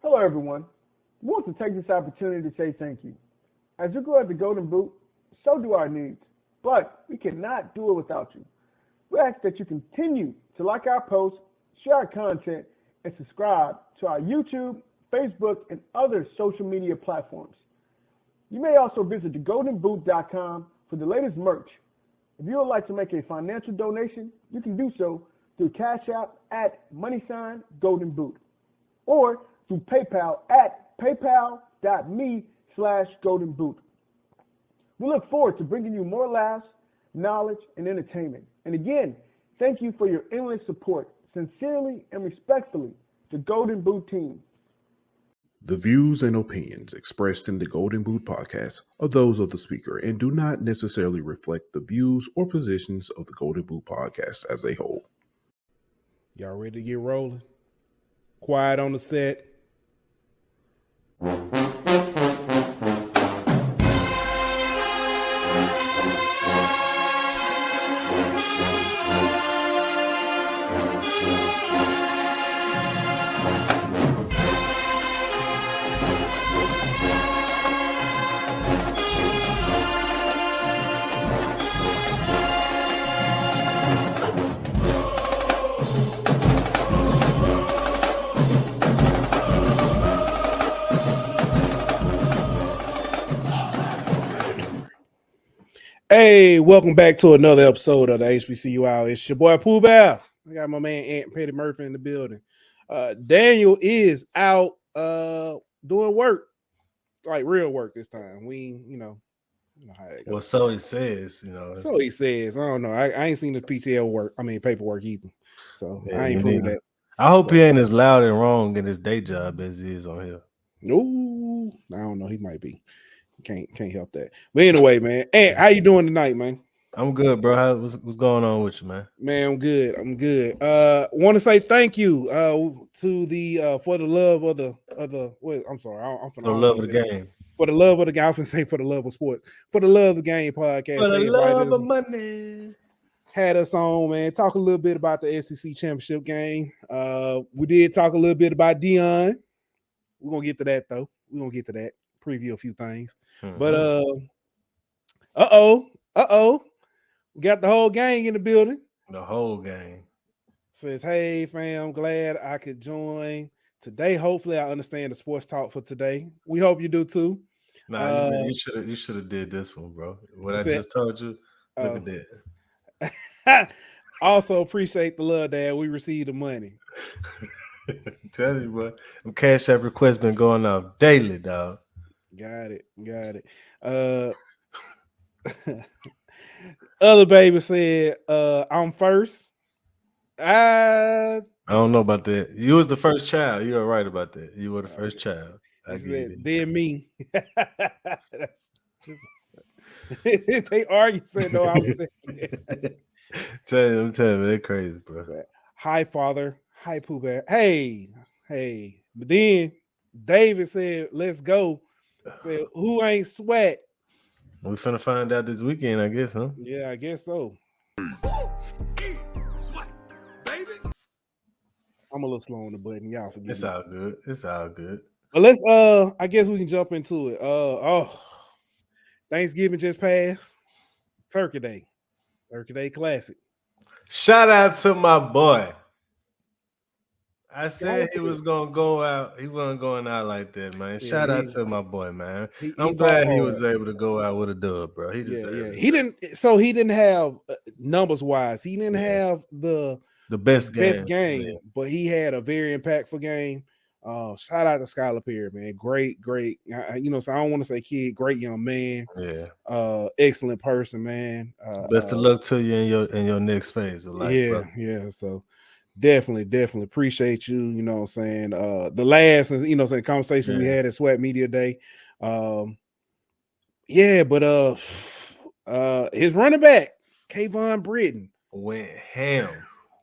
Hello, everyone. We want to take this opportunity to say thank you. As you grow at the Golden Boot, so do our needs, but we cannot do it without you. We ask that you continue to like our posts, share our content, and subscribe to our YouTube, Facebook, and other social media platforms. You may also visit thegoldenboot.com for the latest merch. If you would like to make a financial donation, you can do so through Cash App at #GoldenBoot or through PayPal at paypal.me/goldenboot. We look forward to bringing you more laughs, knowledge, and entertainment. And again, thank you for your endless support. Sincerely and respectfully, the Golden Boot team. The views and opinions expressed in the Golden Boot podcast are those of the speaker and do not necessarily reflect the views or positions of the Golden Boot podcast as a whole. Y'all ready to get rolling? Quiet on the set. Hey, welcome back to another episode of the HBCU Hour. It's your boy Pooh Bear. I got my man Aunt Petty Murphy in the building. Daniel is out doing work, like real work this time. You know how that goes. Well, so he says, So he says. I don't know. I ain't seen the PTL work. I mean paperwork either. So yeah, I ain't proved that. I hope he ain't as loud and wrong in his day job as he is on here. No, I don't know. He might be. Can't help that. But anyway, man. Aunt, how you doing tonight, man? I'm good, bro. What's going on with you, man? Man, I'm good. Want to say thank you to the for the love of the I'm sorry, I'm for the love of the game. For the love of the game, I was gonna say for the love of sports. For the love of the game podcast. For the love of money. Had us on, man. Talk a little bit about the SEC championship game. We did talk a little bit about Deion. We're gonna get to that though. We're gonna get to that. Preview a few things. Mm-hmm. But we got the whole gang in the building. The whole gang says, "Hey fam, glad I could join today. Hopefully I understand the sports talk for today. We hope you do too." Nah, you should have did this one, bro. What I just told you, look at that. Also appreciate the love, Dad. We received the money. Tell you what, Cash App requests been going off daily, dog. Got it. Other baby said, I'm first. I don't know about that. You was the first child. You were right about that. You were the first child. Then me. They argue, said no, I was saying. I'm telling you, they're crazy, bro. Hi, father. Hi, Pooh Bear. Hey. But then David said, let's go. Said, who ain't SWAC? We finna find out this weekend, I guess, huh? Yeah, I guess so. I'm a little slow on the button, y'all forgive me. It's all good. But let's I guess we can jump into it. Thanksgiving just passed. Turkey Day Classic. Shout out to my boy. I said he was gonna go out. He wasn't going out like that, man. Yeah, shout out to my boy, man. I'm glad he was able to go out with a dub, bro. He deserved it. He didn't have numbers wise. He didn't have the best game, but he had a very impactful game. Shout out to Skylar Perry, man. Great. So I don't want to say kid, great young man. Yeah. Excellent person, man. Best of luck to you in your next phase of life. Bro. Yeah. So. Definitely appreciate you. You know what I'm saying? The laughs and the conversation we had at SWAC Media Day. But his running back, Kayvon Britton, went ham.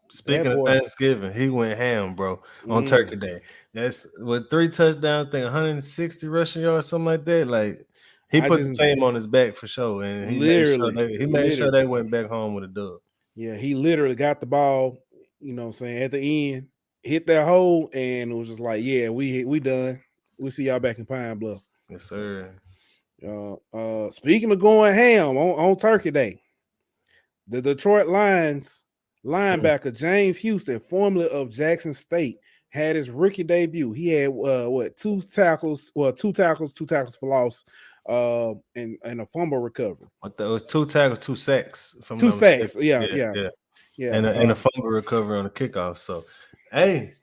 Speaking of Thanksgiving, he went ham, bro, on Turkey Day. That's with 3 touchdowns, I think 160 rushing yards, something like that. Like he put the team on his back for sure, and he made sure they went back home with a dub. Yeah, he literally got the ball. You know what I'm saying? At the end, hit that hole, and it was just like, yeah, we done. We'll see y'all back in Pine Bluff. Yes, sir. Speaking of going ham on Turkey Day, the Detroit Lions linebacker James Houston, formerly of Jackson State, had his rookie debut. He had two tackles for loss, and a fumble recovery. It was 2 tackles, 2 sacks. If I'm 2 not sacks, mistaken. yeah, and a fumble recovery on the kickoff. So, hey,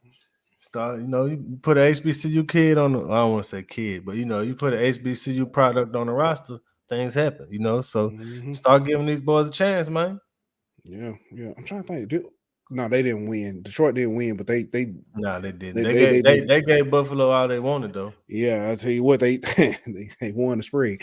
you put an HBCU kid on. I don't want to say kid, but you put an HBCU product on the roster, things happen. So start giving these boys a chance, man. Yeah. I'm trying to think. No, they didn't win. Detroit didn't win, but they didn't. They gave Buffalo all they wanted, though. Yeah, I tell you what, they they won the spread.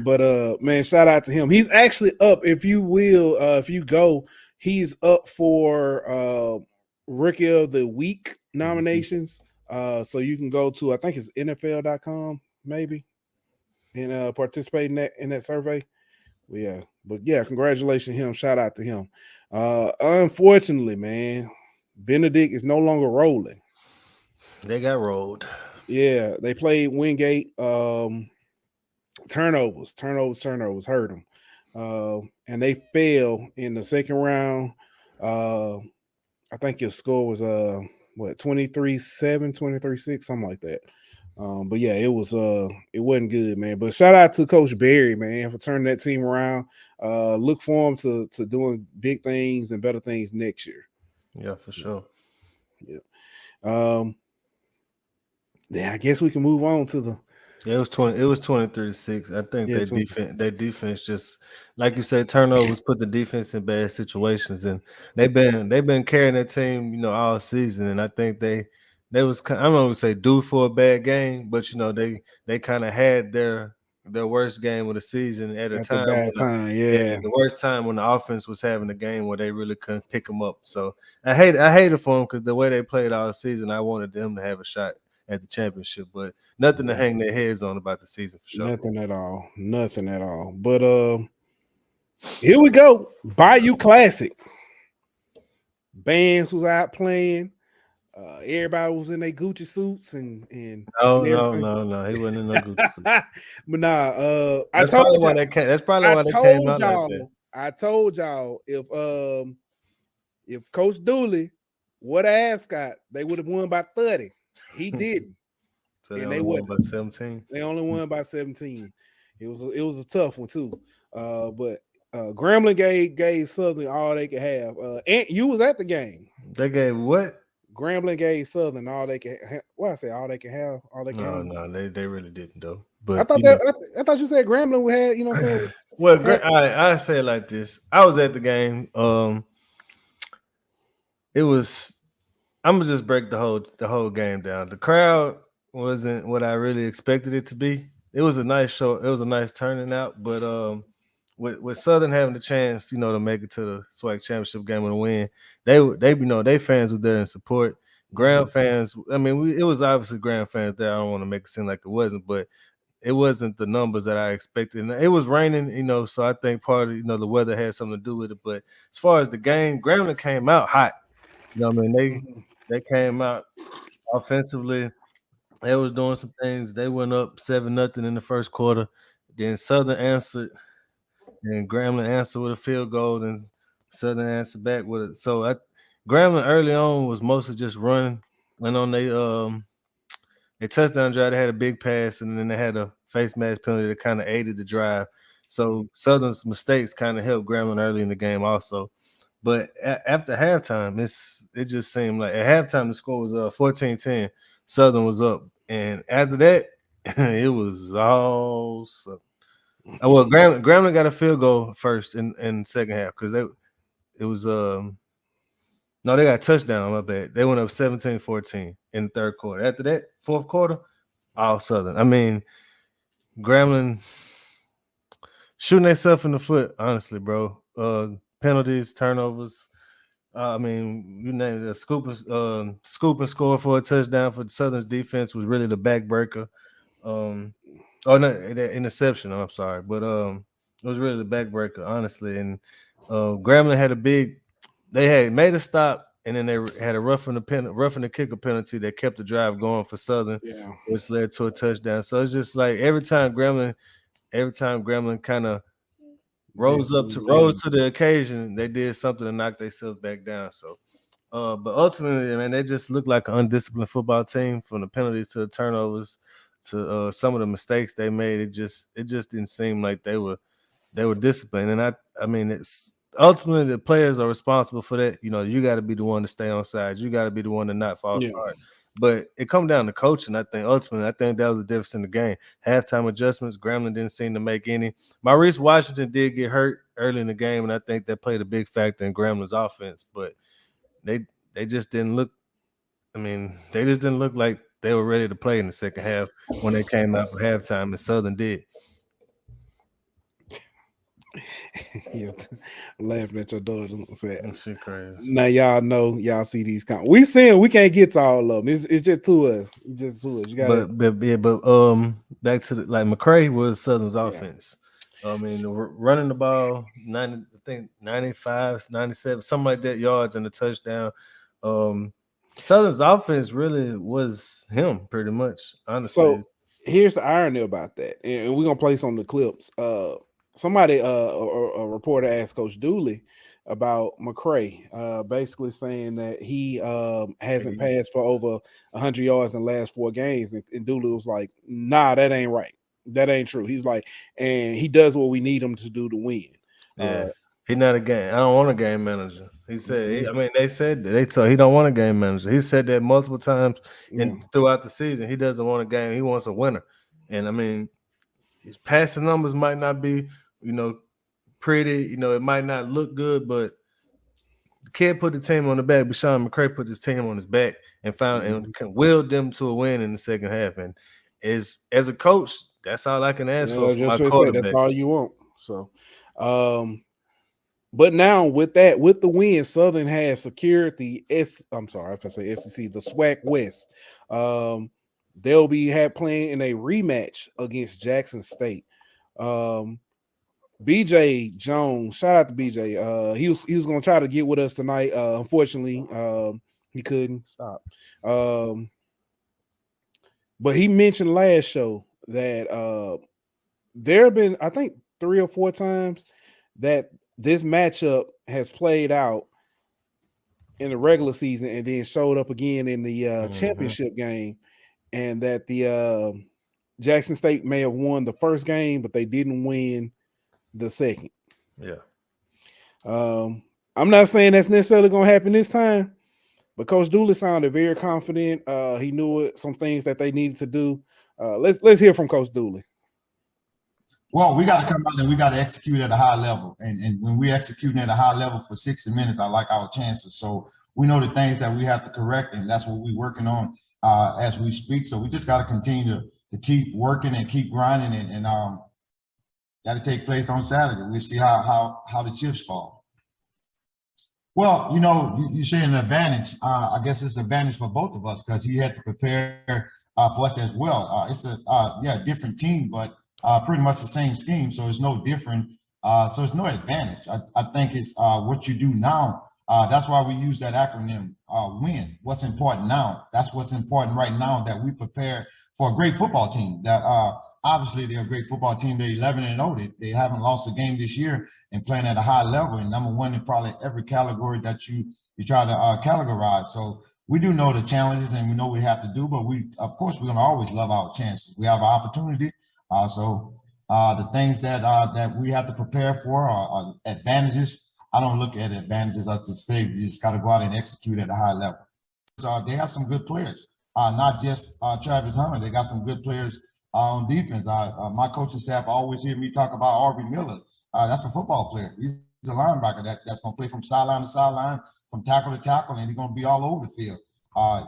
But man, shout out to him. He's actually up. If you will, if you go, he's up for Rookie of the Week nominations. So you can go to, I think it's NFL.com maybe, and participate in that survey. Yeah, but yeah, congratulations to him. Shout out to him. Unfortunately, man, Benedict is no longer rolling. They got rolled. Yeah, they played Wingate. Turnovers hurt them. And they fell in the second round. I think your score was 23-7, 23-6, something like that. But yeah, it wasn't good, man. But shout out to Coach Barry, man, for turning that team around. Look for him to doing big things and better things next year. Yeah, for sure. Yeah. Yeah, I guess we can move on to the. Yeah, it was 23-6. I think their defense just, like you said, turnovers put the defense in bad situations, and they've been carrying that team, all season. And I think they was, I don't want to say due for a bad game, but they kind of had their worst game of the season at a time. The worst time when the offense was having a game where they really couldn't pick them up. So I hated for them because the way they played all season, I wanted them to have a shot at the championship, but nothing to hang their heads on about the season for sure. Nothing at all. But here we go. Bayou Classic. Bands was out playing. Everybody was in their Gucci suits and no, he wasn't in no Gucci suits. But nah, that's probably why they came out like that. I told y'all if Coach Dooley would have ascot, they would have won by 30. He didn't. So they won by 17. They only won by 17. It was a tough one too. But Grambling gave Southern all they could have. And you was at the game. They gave what? Grambling gave Southern all they could have. What I say? All they could have. All they could have. No, they really didn't though. But I thought you said Grambling had. You know what I'm saying? Well, I say it like this. I was at the game. It was. I'm gonna just break the whole game down. The crowd wasn't what I really expected it to be. It was a nice show. It was a nice turning out, but with Southern having the chance, to make it to the SWAC Championship game and win, they fans were there in support. Grand fans, I mean, it was obviously Grand fans there. I don't want to make it seem like it wasn't, but it wasn't the numbers that I expected. And it was raining, so I think part of the weather had something to do with it. But as far as the game, Grambling came out hot. They came out offensively. They was doing some things. They went up 7-0 in the first quarter. Then Southern answered, and Grambling answered with a field goal, and Southern answered back with it. So Grambling early on was mostly just running. Went on a touchdown drive. They had a big pass, and then they had a face mask penalty that kind of aided the drive. So Southern's mistakes kind of helped Grambling early in the game also. But after halftime, it just seemed like at halftime the score was 14-10. Southern was up, and after that, it was all Southern. Well, Grambling got a field goal first in the second half because they got a touchdown. My bad. They went up 17-14 in the third quarter. After that, fourth quarter, all Southern. I mean, Grambling shooting themselves in the foot, honestly, bro. Penalties, turnovers. I mean, you name it. Scoop and score for a touchdown for the Southern's defense was really the backbreaker. The interception. I'm sorry, but it was really the backbreaker, honestly. And Grambling had a big they had made a stop, and then they had a roughing the kicker penalty that kept the drive going for Southern, which led to a touchdown. So it's just like every time Gremlin kind of rose to the occasion, they did something to knock themselves back down. So, but ultimately, man, they just looked like an undisciplined football team, from the penalties to the turnovers to some of the mistakes they made. It just didn't seem like they were disciplined. And I mean, it's ultimately the players are responsible for that. You know, you got to be the one to stay on sides. You got to be the one to not false start. But it come down to coaching. I think ultimately, that was the difference in the game. Halftime adjustments, Grambling didn't seem to make any. Maurice Washington did get hurt early in the game, and I think that played a big factor in Grambling's offense. But they just didn't look. I mean, they just didn't look like they were ready to play in the second half when they came out for halftime, and Southern did. Yeah, laughing at your daughter. Shit crazy. Now y'all know, y'all see these we can't get to all of them. It's just to us. You gotta. But back to McCray was Southern's offense. I mean, running the ball 95, 97, something like that yards and a touchdown. Southern's offense really was him pretty much. Honestly, so here's the irony about that, and we're gonna play some of the clips. Somebody, a reporter asked Coach Dooley about McCray, basically saying that he hasn't passed for over 100 yards in the last 4 games. And Dooley was like, nah, that ain't right. That ain't true. He's like, and he does what we need him to do to win. Yeah. He's not a game. I don't want a game manager. He said, they said that. He don't want a game manager. He said that multiple times throughout the season. He doesn't want a game. He wants a winner. And I mean, his passing numbers might not be, pretty. It might not look good, but the kid put the team on the back. Sean McCray put his team on his back and and willed them to a win in the second half. And as a coach, that's all I can ask for my quarterback. That's all you want. So, but now with the win, Southern has secured the SEC, the SWAC West. They'll be playing in a rematch against Jackson State. BJ Jones, shout out to BJ. He was gonna try to get with us tonight. Unfortunately, he couldn't stop. But he mentioned last show that there have been, I think, 3 or 4 times that this matchup has played out in the regular season and then showed up again in the championship game, and that the Jackson State may have won the first game, but they didn't win the second. Yeah. I'm not saying that's necessarily going to happen this time, but Coach Dooley sounded very confident. He knew some things that they needed to do. Let's hear from Coach Dooley. Well, we got to come out and we got to execute at a high level. And when we're executing at a high level for 60 minutes, I like our chances. So we know the things that we have to correct, and that's what we're working on as we speak. So we just got to continue to keep working and keep grinding, and got to take place on Saturday. We'll see how the chips fall. Well, you say an advantage. I guess it's an advantage for both of us because he had to prepare for us as well. It's a different team, but pretty much the same scheme, so it's no different. So it's no advantage. I think it's what you do now. That's why we use that acronym, WIN. What's important now? That's what's important right now, that we prepare for a great football team. That obviously they're a great football team. They're 11-0. They haven't lost a game this year and playing at a high level, and number one in probably every category that you try to categorize. So we do know the challenges and we know what we have to do, but of course we're gonna always love our chances. We have an opportunity. So the things that we have to prepare for are advantages. I don't look at advantages. I just say you just got to go out and execute at a high level. So they have some good players, not just Travis Hunter. They got some good players on defense. My coaching staff always hear me talk about Aubrey Miller. That's a football player. He's a linebacker that's going to play from sideline to sideline, from tackle to tackle, and he's going to be all over the field.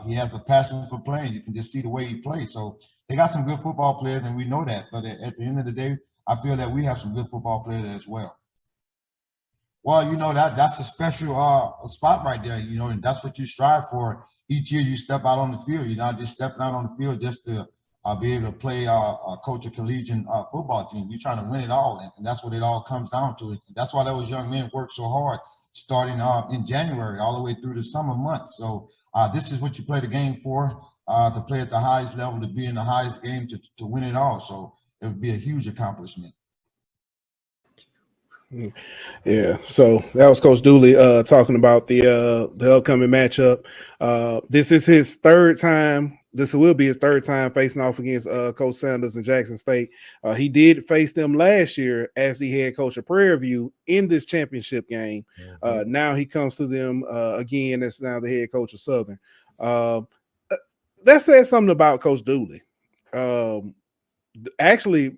He has a passion for playing. You can just see the way he plays. So they got some good football players, and we know that. But at the end of the day, I feel that we have some good football players as well. Well, that's a special spot right there, and that's what you strive for. Each year you step out on the field. You're not just stepping out on the field just to be able to play coach a collegiate football team. You're trying to win it all, and that's what it all comes down to. That's why those young men work so hard starting in January all the way through the summer months. So this is what you play the game for, to play at the highest level, to be in the highest game, to win it all. So it would be a huge accomplishment. Yeah, so that was Coach Dooley talking about the upcoming matchup. This is his third time. This will be his third time facing off against Coach Sanders and Jackson State. He did face them last year as the head coach of Prairie View in this championship game. Now he comes to them again as now the head coach of Southern. That says something about Coach Dooley. Actually,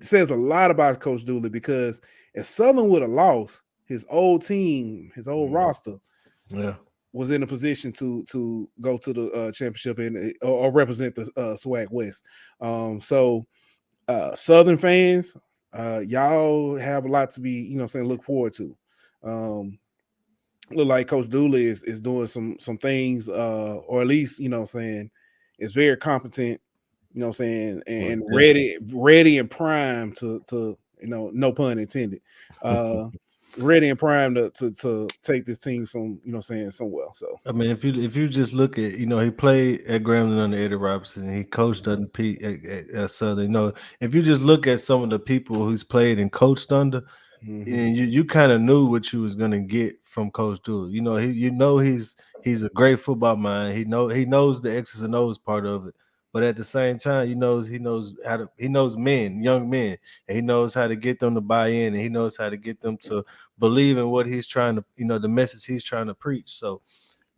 says a lot about Coach Dooley, because if Southern would have lost, his old team, his old roster, was in a position to go to the championship or represent the SWAC West. So Southern fans, y'all have a lot to be, look forward to. Look like Coach Dooley is doing some things, or at least, is very competent, and ready and primed to no pun intended, ready and primed to take this team somewhere. So I mean, if you just look at, he played at Grambling under Eddie Robertson, and he coached under Pete at Southern. If you just look at some of the people who's played and coached under, and you kind of knew what you was gonna get from Coach Dooley. He's a great football mind. He knows the X's and O's part of it. But at the same time, he knows men, young men, and he knows how to get them to buy in, and he knows how to get them to believe in what he's trying to, the message he's trying to preach. So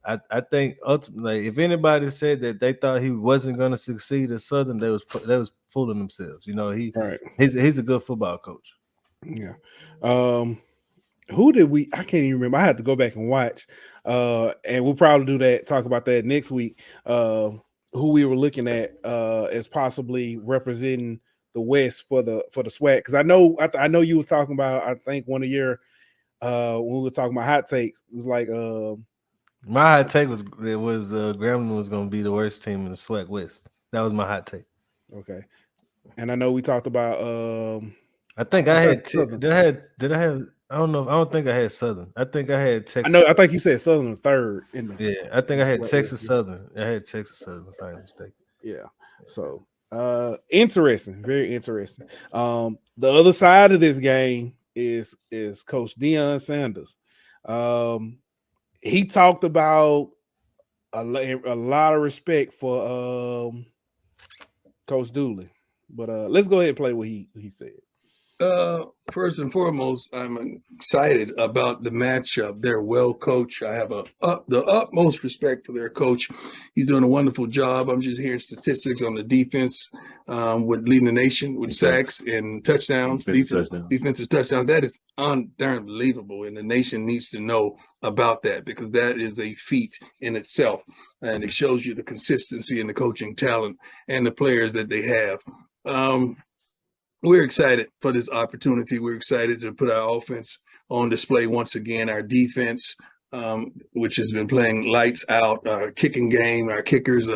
I think ultimately, if anybody said that they thought he wasn't going to succeed at Southern, they was fooling themselves. He's a good football coach. Yeah. Who did we? I can't even remember. I had to go back and watch. And we'll probably do that. Talk about that next week. Who we were looking at as possibly representing the West for the SWAC, because I know you were talking about, I think one of your when we were talking about hot takes, it was like my hot take was Grambling was going to be the worst team in the SWAC West. That was my hot take. Okay, and I know we talked about I think I had did I have I don't know. I don't think I had Southern. I think I had Texas. I think you said Southern was third in this. Yeah, I think I had Texas Southern. I had Texas Southern, if I'm not mistaken. Yeah. So interesting, very interesting. The other side of this game is Coach Deion Sanders. He talked about a lot of respect for Coach Dooley. But let's go ahead and play what he said. First and foremost, I'm excited about the matchup. They're well coached. I have the utmost respect for their coach. He's doing a wonderful job. I'm just hearing statistics on the defense, with leading the nation with sacks and touchdowns, defensive touchdowns. That is unbelievable, and the nation needs to know about that, because that is a feat in itself, and it shows you the consistency and the coaching talent and the players that they have. We're excited for this opportunity. We're excited to put our offense on display once again. Our defense, which has been playing lights out, our kicking game, our kickers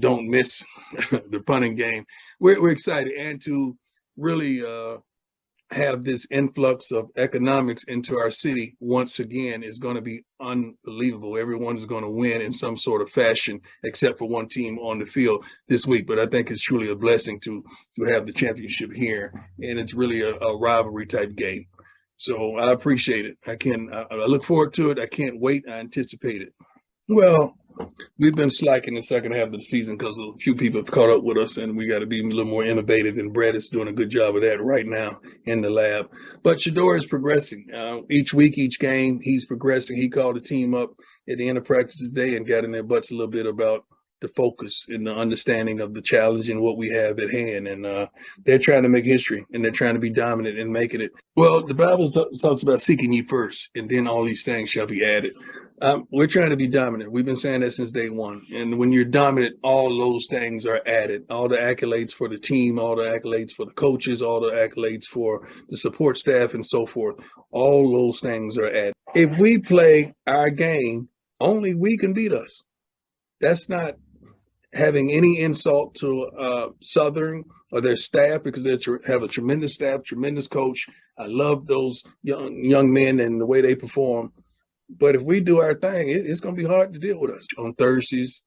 don't miss the punting game. We're excited, and to really have this influx of economics into our city once again is going to be unbelievable. Everyone is going to win in some sort of fashion, except for one team on the field this week. But I think it's truly a blessing to have the championship here, and it's really a rivalry type game. So I appreciate it. I look forward to it. I can't wait. I anticipate it. Well, we've been slacking the second half of the season because a few people have caught up with us, and we got to be a little more innovative, and Brett is doing a good job of that right now in the lab. But Shador is progressing. Each week, each game, he's progressing. He called the team up at the end of practice today and got in their butts a little bit about the focus and the understanding of the challenge and what we have at hand. And they're trying to make history, and they're trying to be dominant and making it. Well, the Bible talks about seeking ye first, and then all these things shall be added. We're trying to be dominant. We've been saying that since day one. And when you're dominant, all those things are added. All the accolades for the team, all the accolades for the coaches, all the accolades for the support staff and so forth. All those things are added. If we play our game, only we can beat us. That's not having any insult to Southern or their staff, because they have a tremendous staff, tremendous coach. I love those young men and the way they perform. But if we do our thing, it's going to be hard to deal with us. On Thursdays,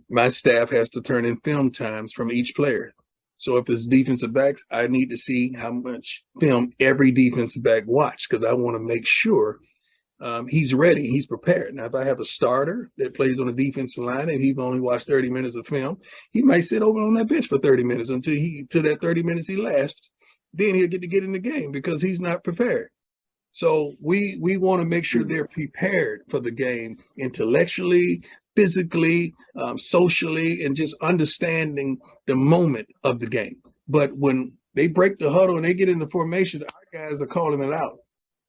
my staff has to turn in film times from each player. So if it's defensive backs, I need to see how much film every defensive back watch, because I want to make sure he's ready, he's prepared. Now, if I have a starter that plays on the defensive line and he's only watched 30 minutes of film, he might sit over on that bench for 30 minutes until that 30 minutes he lasts. Then he'll get in the game because he's not prepared. So we want to make sure they're prepared for the game intellectually, physically, socially, and just understanding the moment of the game. But when they break the huddle and they get in the formation, our guys are calling it out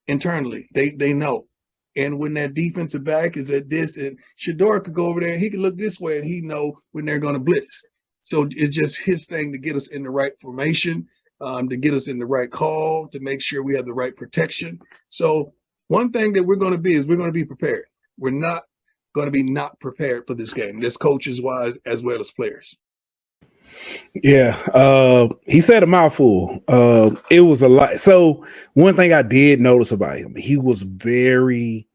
internally. They know. And when that defensive back is at this, and Shedeur could go over there and he could look this way and he know when they're going to blitz. So it's just his thing to get us in the right formation, to get us in the right call, to make sure we have the right protection. So one thing that we're going to be is we're going to be prepared. We're not going to be not prepared for this game. This coaches wise as well as players. Yeah, he said a mouthful. It was a lot. So one thing I did notice about him, he was very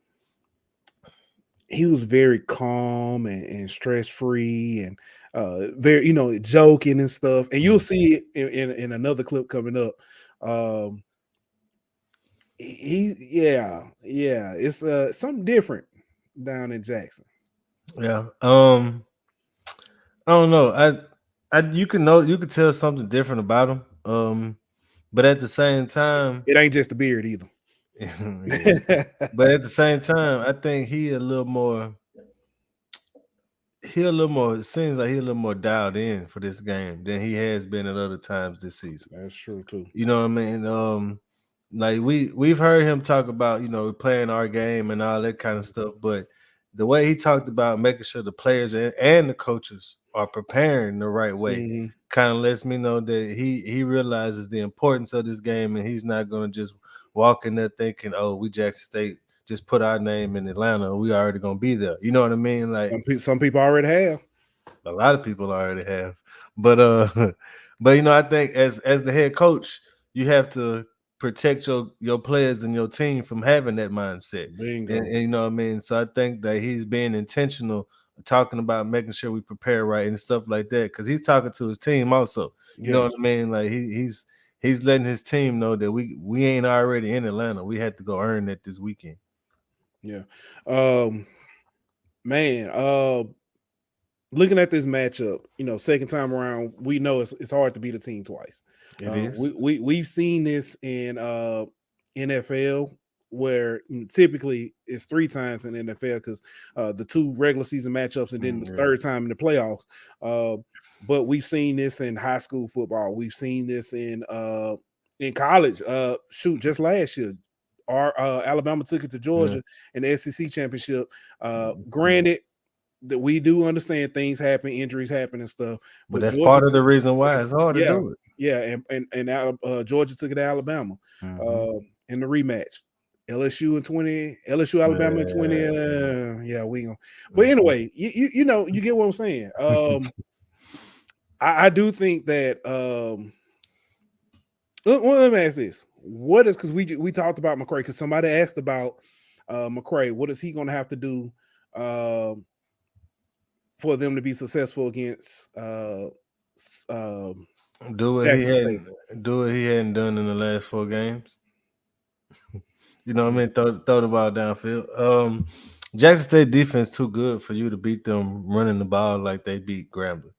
calm and stress free and very joking and stuff. And you'll see it in another clip coming up. It's something different down in Jackson. Yeah. I don't know. You can tell something different about him. But at the same time, it ain't just the beard either. Yeah. But at the same time, I think he a little more. It seems like he's a little more dialed in for this game than he has been at other times this season. That's true too. You know what I mean? Like we've heard him talk about playing our game and all that kind of stuff, but the way he talked about making sure the players and the coaches are preparing the right way kind of lets me know that he realizes the importance of this game, and he's not going to just walk in there thinking, "Oh, we Jackson State just put our name in Atlanta, we already going to be there." You know what I mean? Like some people already have. A lot of people already have, but I think as the head coach, you have to protect your players and your team from having that mindset. And you know what I mean? So I think that he's being intentional, talking about making sure we prepare right and stuff like that, because he's talking to his team also. You know what I mean? Like he's letting his team know that we ain't already in Atlanta. We had to go earn it this weekend. Yeah. Looking at this matchup, second time around, we know it's hard to beat a team twice. It is. We've seen this in NFL, where typically it's 3 times in NFL, because the 2 regular season matchups and then the third time in the playoffs. But we've seen this in high school football. We've seen this in college. Just last year, Alabama took it to Georgia in the SEC championship. Granted, that we do understand things happen, injuries happen and stuff, but that's Georgia part of the reason why it's hard to do it. Yeah, and Georgia took it to Alabama in the rematch. LSU Alabama in 20. We gonna. But anyway, you get what I'm saying. I do think that. Let me ask this: what is, because we talked about McCray, because somebody asked about McCray. What is he going to have to do for them to be successful against do what he hadn't done in the last 4 games? You know what I mean? Throw the ball downfield. Jackson State defense too good for you to beat them running the ball like they beat Grambling.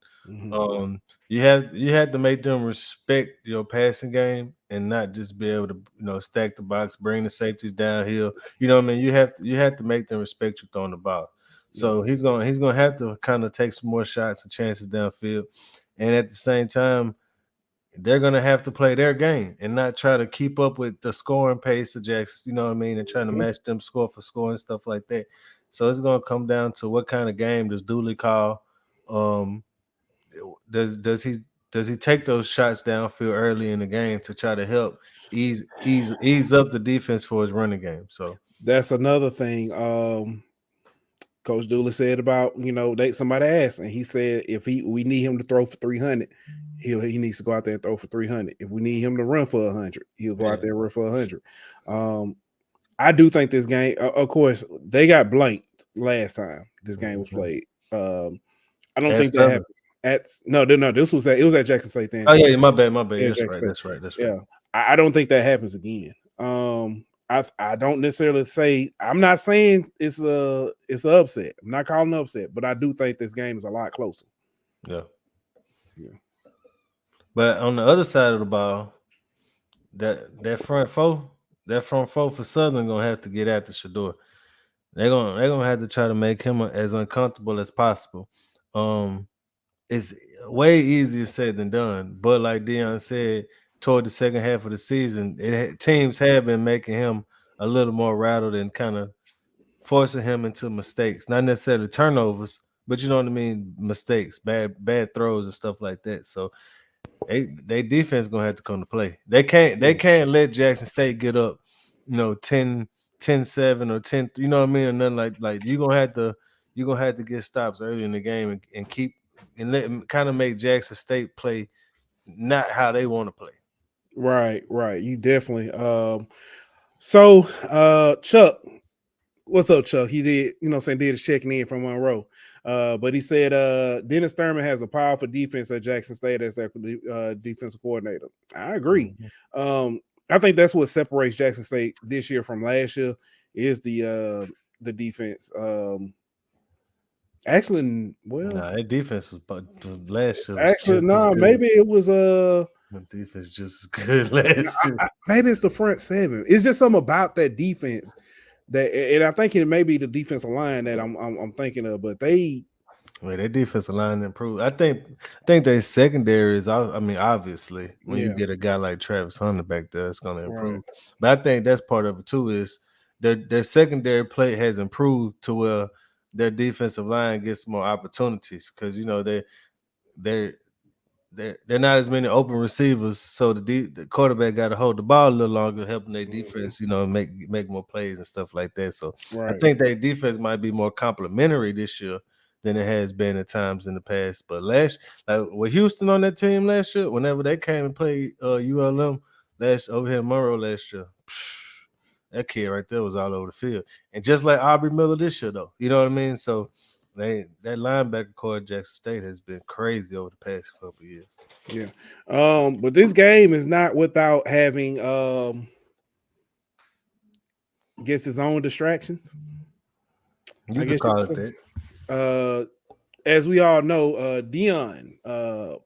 You have to make them respect your passing game and not just be able to stack the box, bring the safeties downhill. You know what I mean? You have to make them respect you throwing the ball. So he's gonna have to kind of take some more shots and chances downfield, and at the same time, they're gonna have to play their game and not try to keep up with the scoring pace of Jackson. You know what I mean? And trying to match them score for score and stuff like that. So it's gonna come down to what kind of game does Dooley call. Does he take those shots downfield early in the game to try to help ease up the defense for his running game? So that's another thing. Coach Dooley said about, somebody asked, and he said we need him to throw for 300, he needs to go out there and throw for 300. If we need him to run for 100, he'll go out there and run for 100. I do think this game, of course, they got blanked last time this game was played. I don't think that happened. This was it was at Jackson State then. Oh yeah, my bad. That's right. Yeah, I don't think that happens again. I don't necessarily say, I'm not saying it's an upset. I'm not calling it upset, but I do think this game is a lot closer. Yeah. But on the other side of the ball, that front four for Southern gonna have to get after Shedeur. They're gonna have to try to make him as uncomfortable as possible. It's way easier said than done. But like Deion said, toward the second half of the season, teams have been making him a little more rattled and kind of forcing him into mistakes, not necessarily turnovers, but you know what I mean, mistakes, bad throws and stuff like that. So they defense gonna have to come to play. They can't let Jackson State get up, 10-7 or 10, you know what I mean, or nothing like you're gonna have to get stops early in the game and keep and let kind of make Jackson State play not how they want to play. Right. You definitely. So Chuck, what's up, Chuck? He did, did his checking in from Monroe. But he said Dennis Thurman has a powerful defense at Jackson State as their defensive coordinator. I agree. I think that's what separates Jackson State this year from last year is the defense. Actually, that defense was last year. Actually, maybe it was the defense just as good last year. Maybe it's the front seven. It's just something about that defense and I think it may be the defensive line that I'm thinking of, but their defensive line improved. I think their secondary is. I mean, obviously, when you get a guy like Travis Hunter back there, it's going to improve. Right. But I think that's part of it too. Is their secondary play has improved to where their defensive line gets more opportunities because they're not as many open receivers, so the quarterback got to hold the ball a little longer, helping their defense, make more plays and stuff like that. So I think their defense might be more complimentary this year than it has been at times in the past. But with Houston on that team last year, whenever they came and played ULM over here in Monroe last year, that kid right there was all over the field. And just like Aubrey Miller this year, though, you know what I mean? So that linebacker core at Jackson State has been crazy over the past couple of years. Yeah. But this game is not without having its own distractions. You can call it that. As we all know, Deion,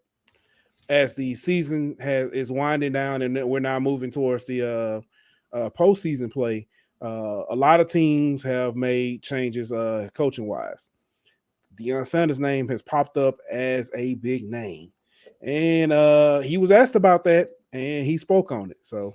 as the season is winding down and we're now moving towards the postseason play, a lot of teams have made changes coaching wise. Deion Sanders' name has popped up as a big name, and he was asked about that, and he spoke on it. So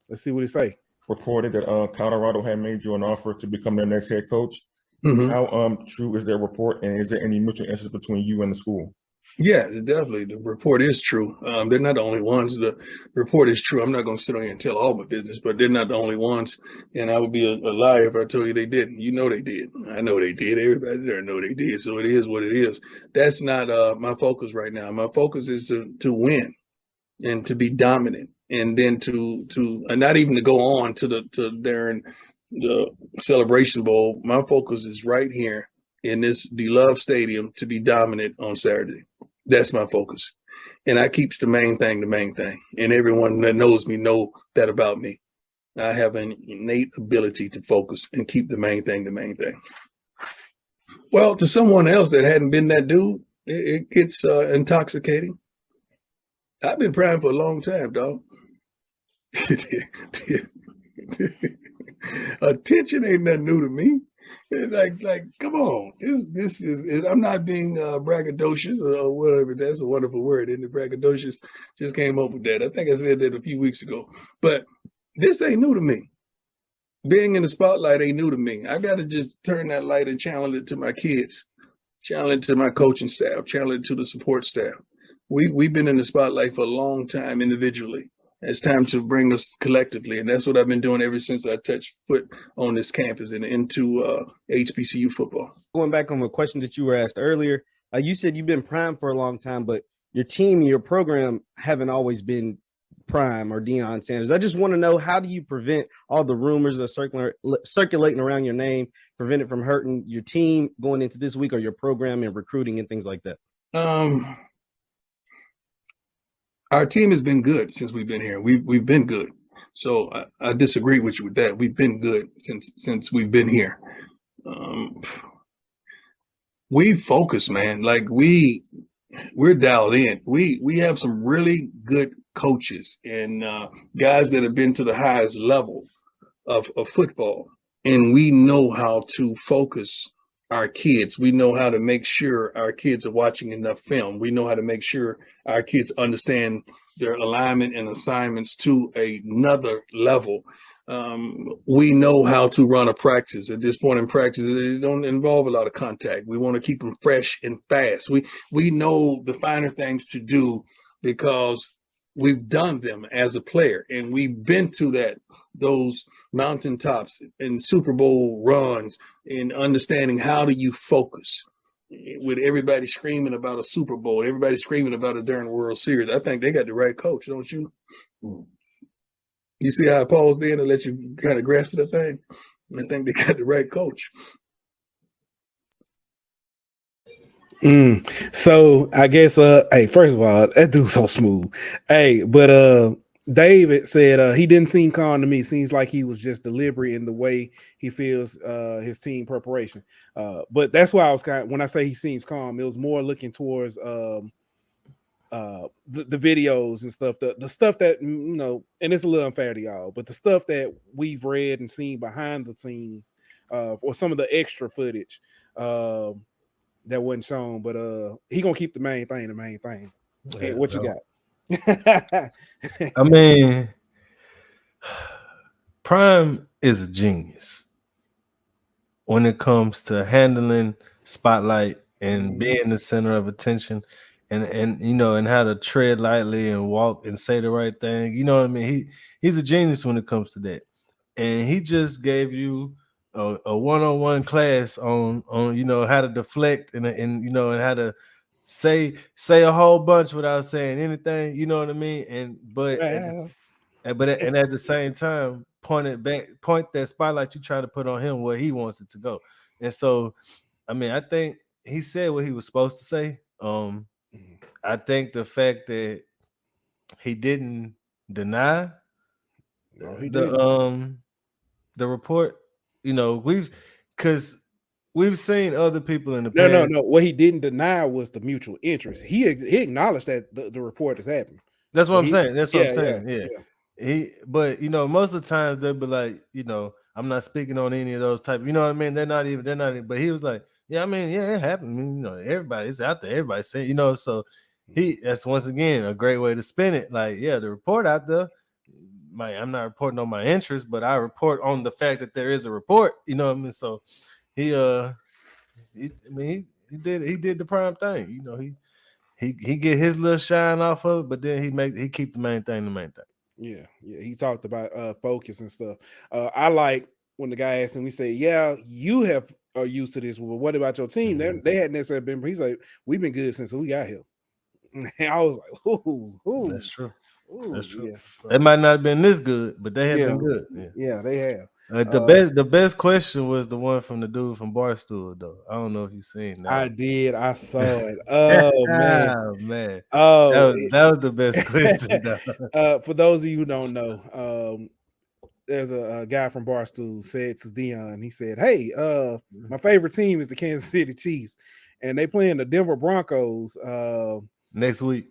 let's see what he say. Reported that Colorado had made you an offer to become their next head coach. Mm-hmm. How true is their report, and is there any mutual interest between you and the school? Yeah, definitely. The report is true. They're not the only ones. The report is true. I'm not going to sit on here and tell all my business, but they're not the only ones. And I would be a liar if I told you they didn't. You know they did. I know they did. Everybody there know they did. So it is what it is. That's not my focus right now. My focus is to win and to be dominant, and then to not even to go on to the Celebration Bowl. My focus is right here in this beloved stadium to be dominant on Saturday. That's my focus. And I keeps the main thing. And everyone that knows me know that about me. I have an innate ability to focus and keep the main thing. Well, to someone else that hadn't been that dude, it gets intoxicating. I've been praying for a long time, dog. Attention ain't nothing new to me. Like, come on. This is. I'm not being braggadocious or whatever. That's a wonderful word, isn't it? Braggadocious. Just came up with that. I think I said that a few weeks ago. But this ain't new to me. Being in the spotlight ain't new to me. I got to just turn that light and channel it to my kids, channel it to my coaching staff, channel it to the support staff. We've been in the spotlight for a long time individually. It's time to bring us collectively, and that's what I've been doing ever since I touched foot on this campus and into HBCU football. Going back on the question that you were asked earlier, you said you've been prime for a long time, but your team, your program haven't always been prime or Deion Sanders. I just want to know, how do you prevent all the rumors that are circulating around your name, prevent it from hurting your team going into this week, or your program and recruiting and things like that? Our team has been good since we've been here. We've been good. So I disagree with you with that. We've been good since we've been here. We focus, man. Like we're dialed in. We have some really good coaches and guys that have been to the highest level of football, and we know how to focus our kids. We know how to make sure our kids are watching enough film. We know how to make sure our kids understand their alignment and assignments to another level. We know how to run a practice. At this point in practice, it don't involve a lot of contact. We want to keep them fresh and fast. We know the finer things to do because we've done them as a player, and we've been to those mountaintops and Super Bowl runs, and understanding how do you focus with everybody screaming about a Super Bowl, everybody screaming about it during the World Series. I think they got the right coach, don't you? You see how I paused there to let you kind of grasp that thing? I think they got the right coach. So I guess hey, first of all, that dude's so smooth. Hey, but David said he didn't seem calm to me. Seems like he was just deliberate in the way he feels his team preparation. But that's why I was when I say he seems calm, it was more looking towards the videos and stuff, the stuff that, you know, and it's a little unfair to y'all, but the stuff that we've read and seen behind the scenes, or some of the extra footage that wasn't shown, but he gonna keep the main thing. Hey, what you got? I mean, Prime is a genius when it comes to handling spotlight and being the center of attention, and you know, and how to tread lightly and walk and say the right thing. You know what I mean? He's a genius when it comes to that, and he just gave you a one-on-one class on you know, how to deflect and you know, and how to say a whole bunch without saying anything. You know what I mean? And at the same time, point that spotlight you try to put on him where he wants it to go. And so, I mean, I think he said what he was supposed to say. I think the fact that he didn't deny the report, you know, because we've seen other people in the past. No. What he didn't deny was the mutual interest. He acknowledged that the report has happened. That's what I'm saying. That's what I'm saying. Yeah. But you know, most of the times they'll be like, you know, I'm not speaking on any of those type. You know what I mean? They're not even. But he was like, yeah, I mean, yeah, it happened. I mean, you know, everybody's out there. Everybody's saying, you know, so that's once again a great way to spin it. Like, yeah, the report out there. I'm not reporting on my interest, but I report on the fact that there is a report. You know what I mean? So he did the prime thing. You know, he get his little shine off of it, but then he keep the main thing the main thing. Yeah. He talked about focus and stuff. I like when the guy asked him, he said, yeah, you are used to this. Well, what about your team? They hadn't necessarily been. He's like, we've been good since we got here. And I was like, ooh. That's true. Ooh, that's true. Yeah. They might not have been this good, but they have been good. Yeah, they have. The best question was the one from the dude from Barstool, though. I don't know if you've seen that. I did. I saw it. Oh man. Oh, that was the best question. For those of you who don't know, there's a guy from Barstool said to Deion, he said, hey, my favorite team is the Kansas City Chiefs, and they playing the Denver Broncos next week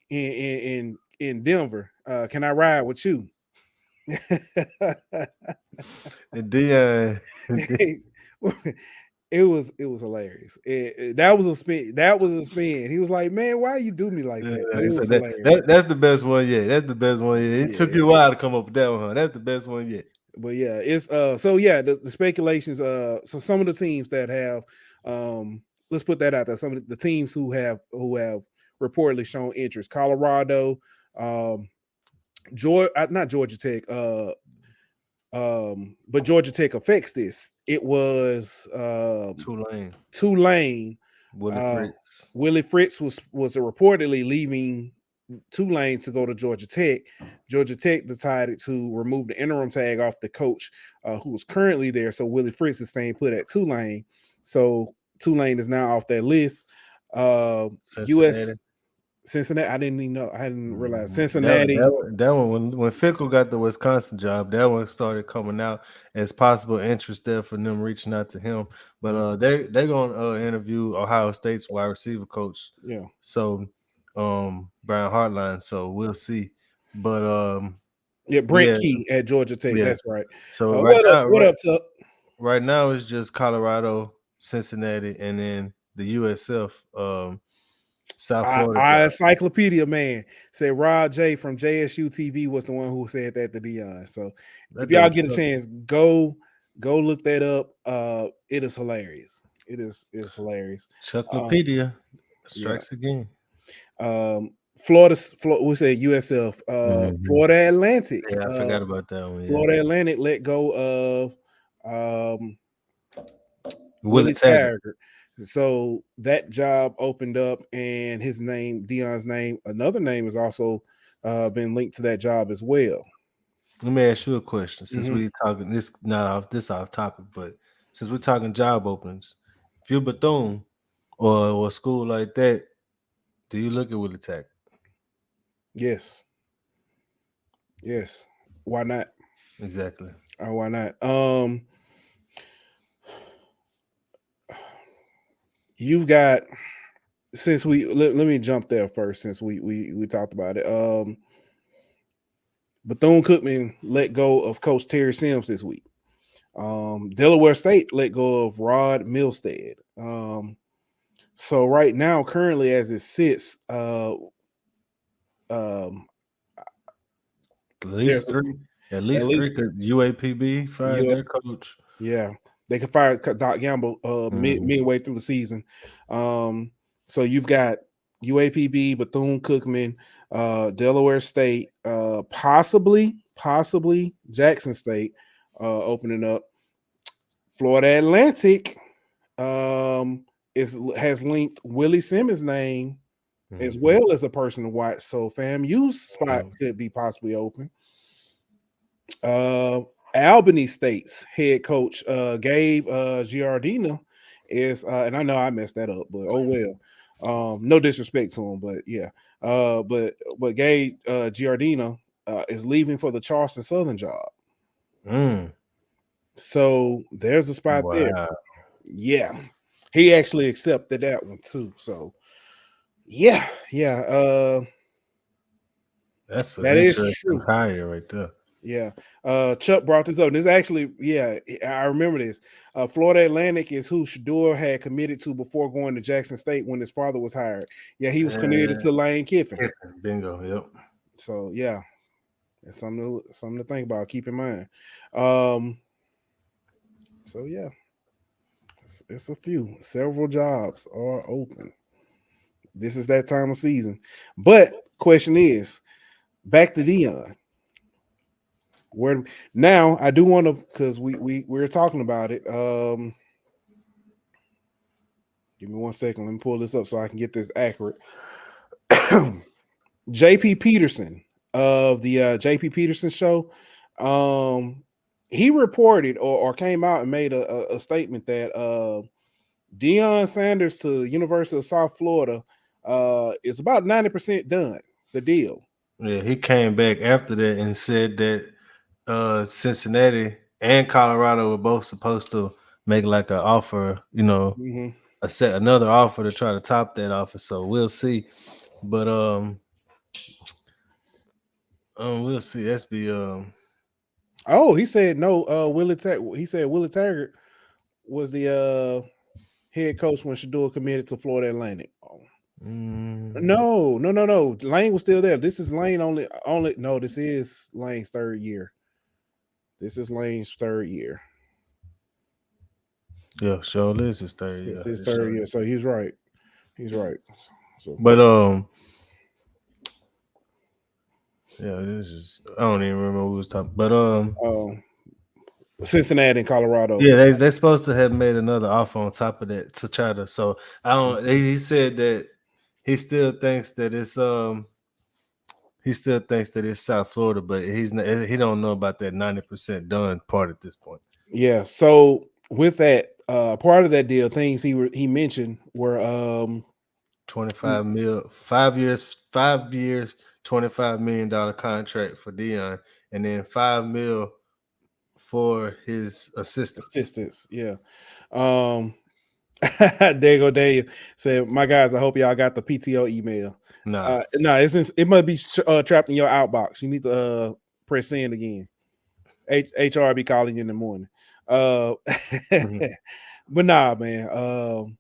in Denver. Can I ride with you? And Deion, it was hilarious. That was a spin. He was like, man, why you do me like that? That's the best one yet. That's the best one yet. It took you a while to come up with that one, huh? That's the best one yet. But yeah, it's the speculations. So some of the teams that have let's put that out there. Some of the teams who have reportedly shown interest: Colorado, not Georgia Tech, but Georgia Tech affects this. It was Tulane. Willie Fritz was reportedly leaving Tulane to go to Georgia Tech. Georgia Tech decided to remove the interim tag off the coach who was currently there. So Willie Fritz is staying put at Tulane. So Tulane is now off that list. Cincinnati. I didn't even know. I hadn't realized Cincinnati. That one when Fickle got the Wisconsin job, that one started coming out as possible interest there for them reaching out to him. But they're gonna interview Ohio State's wide receiver coach. Yeah. So Brian Hartline. So we'll see. But Brent Key at Georgia Tech. Yeah. That's right. So what up, Tuck? Right now it's just Colorado, Cincinnati, and then the USF. South Florida. Our encyclopedia man said Rod J from JSU TV was the one who said that to Deion. So if y'all get a chance, go look that up. It is hilarious. It is hilarious. Encyclopedia strikes again. Florida, we said USF. Florida Atlantic. Yeah, I forgot about that one. Yeah. Florida Atlantic let go of Willie Taggart. So that job opened up, and his name, Deion's name, another name has also been linked to that job as well. Let me ask you a question. Since we're talking off topic, but since we're talking job openings, if you're Bethune or a school like that, do you look at Willie Taggart? Yes. Why not? Exactly. Why not? You've got, since let me jump there first, since we talked about it. Bethune-Cookman let go of Coach Terry Sims this week. Delaware State let go of Rod Milstead. So right now, currently as it sits, at least three because UAPB fired their coach. Yeah. They could fire Doc Gamble midway through the season. So you've got UAPB, Bethune-Cookman, Delaware State, possibly Jackson State opening up. Florida Atlantic has linked Willie Simmons' name as well as a person to watch. So FAMU's spot could be possibly open. Albany State's head coach, Gabe Giardina, is, and I know I messed that up, but oh well. No disrespect to him, but yeah. But Gabe Giardina is leaving for the Charleston Southern job. So there's a spot there. Yeah, he actually accepted that one too. So yeah. That is true. Hire right there. Yeah. Chuck brought this up. This actually, I remember this. Florida Atlantic is who Shador had committed to before going to Jackson State when his father was hired. Yeah, he was committed to Lane Kiffin. Bingo, yep. So yeah, that's something to think about. Keep in mind. So yeah, it's several jobs are open. This is that time of season. But question is, back to Deion. Where now I do want to, because we're talking about it. Give me 1 second. Let me pull this up so I can get this accurate. JP Peterson of the JP Peterson show, he reported or came out and made a statement that Deion Sanders to University of South Florida is about 90% done, the deal. Yeah, he came back after that and said that Cincinnati and Colorado were both supposed to make like an offer, another offer to try to top that offer. So we'll see. But we'll see. That's be he said no. He said Willie Taggart was the head coach when Shador committed to Florida Atlantic. No. Lane was still there. This is Lane only. No, this is Lane's third year. This is Lane's third year. Yeah, sure is his third year. It's his third year, so he's right. So, but Yeah, this is. I don't even remember what we was talking, but Cincinnati and Colorado. yeah, they're supposed to have made another offer on top of that to try to. So I don't. He said that he still thinks that it's South Florida, but he don't know about that 90% done part at this point. Yeah. So with that, part of that deal, things he mentioned were 25 mil, 5 years, 25 $1 million contract for Deion, and then 5 mil for his assistants. Yeah. There you go, Dave. Said, my guys, I hope y'all got the PTO email. No, it must be trapped in your outbox. You need to press send again. HR be calling you in the morning. Mm-hmm. But nah, man.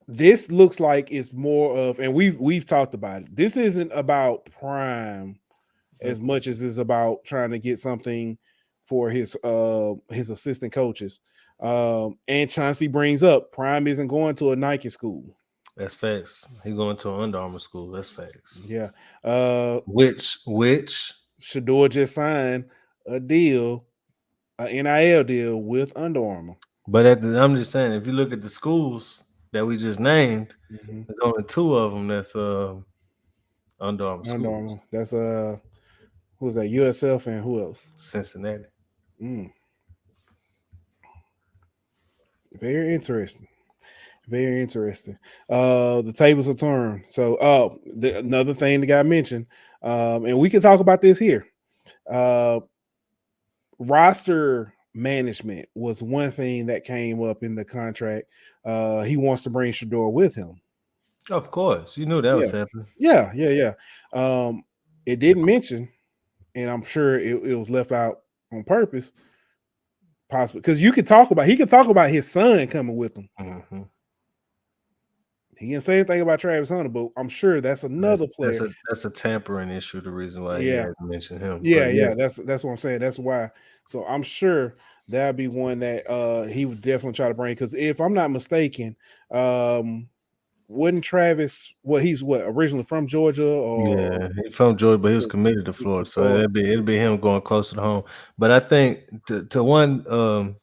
This looks like it's more of, and we've talked about it. This isn't about Prime as much as it's about trying to get something for his assistant coaches. And Chauncey brings up Prime isn't going to a Nike school. That's facts. He going to an Under Armour school. That's facts. Yeah. Which Shador just signed a deal, an NIL deal with Under Armour. But I'm just saying, if you look at the schools that we just named, there's only 2 of them that's Under Armour schools. Under Armour. That's who's that? USF and who else? Cincinnati. Very interesting. Very interesting. The tables are turned. So, another thing that got mentioned, and we can talk about this here. Roster management was one thing that came up in the contract. He wants to bring Shador with him. Of course, you knew that was happening. Yeah. It didn't mention, and I'm sure it was left out on purpose, possibly because he could talk about his son coming with him. Mm-hmm. He didn't say anything about Travis Hunter, but I'm sure that's another player. That's a tampering issue. The reason why he hasn't mentioned him. Yeah. That's what I'm saying. That's why. So I'm sure that'd be one that he would definitely try to bring. Because if I'm not mistaken, wasn't Travis? He's originally from Georgia? Yeah, he's from Georgia, but he was committed to Florida, so it'd be him going closer to home. But I think to one.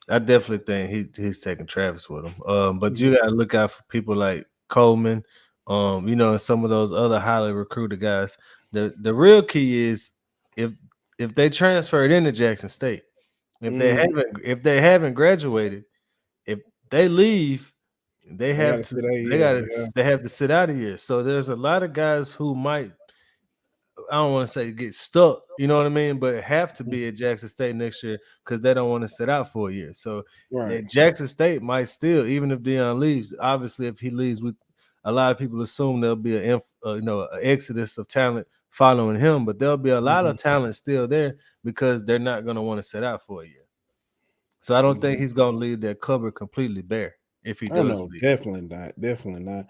I definitely think he's taking Travis with him. But you gotta look out for people like Coleman, and some of those other highly recruited guys. The real key is if they transferred into Jackson State, if they haven't graduated, if they leave, they have to sit out of here. So there's a lot of guys who might, I don't want to say get stuck, you know what I mean, but have to be at Jackson State next year because they don't want to sit out for a year. So Jackson State might still, even if Deion leaves, obviously if he leaves, with a lot of people assume there'll be an exodus of talent following him, but there'll be a lot of talent still there because they're not going to want to sit out for a year. So I don't think he's going to leave that cupboard completely bare if he does leave. Definitely not.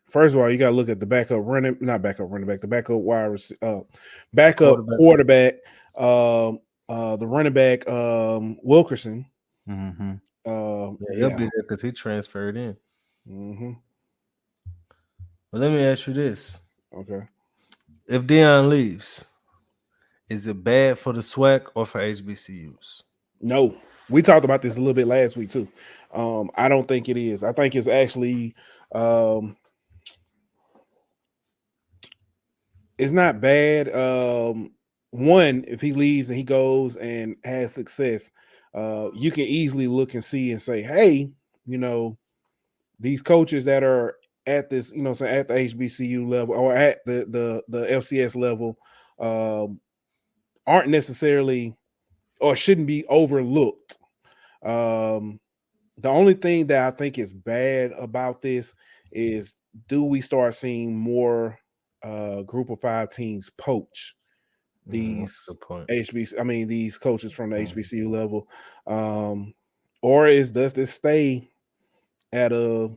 First of all, you got to look at the backup quarterback, the running back, Wilkerson. Mm-hmm. He'll be there because he transferred in. Mm-hmm. Well, let me ask you this. Okay. If Deion leaves, is it bad for the SWAC or for HBCUs? No. We talked about this a little bit last week too. I don't think it is. I think it's actually it's not bad. One, if he leaves and he goes and has success, you can easily look and see and say, hey, these coaches that are at this, at the HBCU level or at the FCS level aren't necessarily or shouldn't be overlooked. The only thing that I think is bad about this is, do we start seeing more group of 5 teams poach these these coaches from the HBCU level, or does this stay at a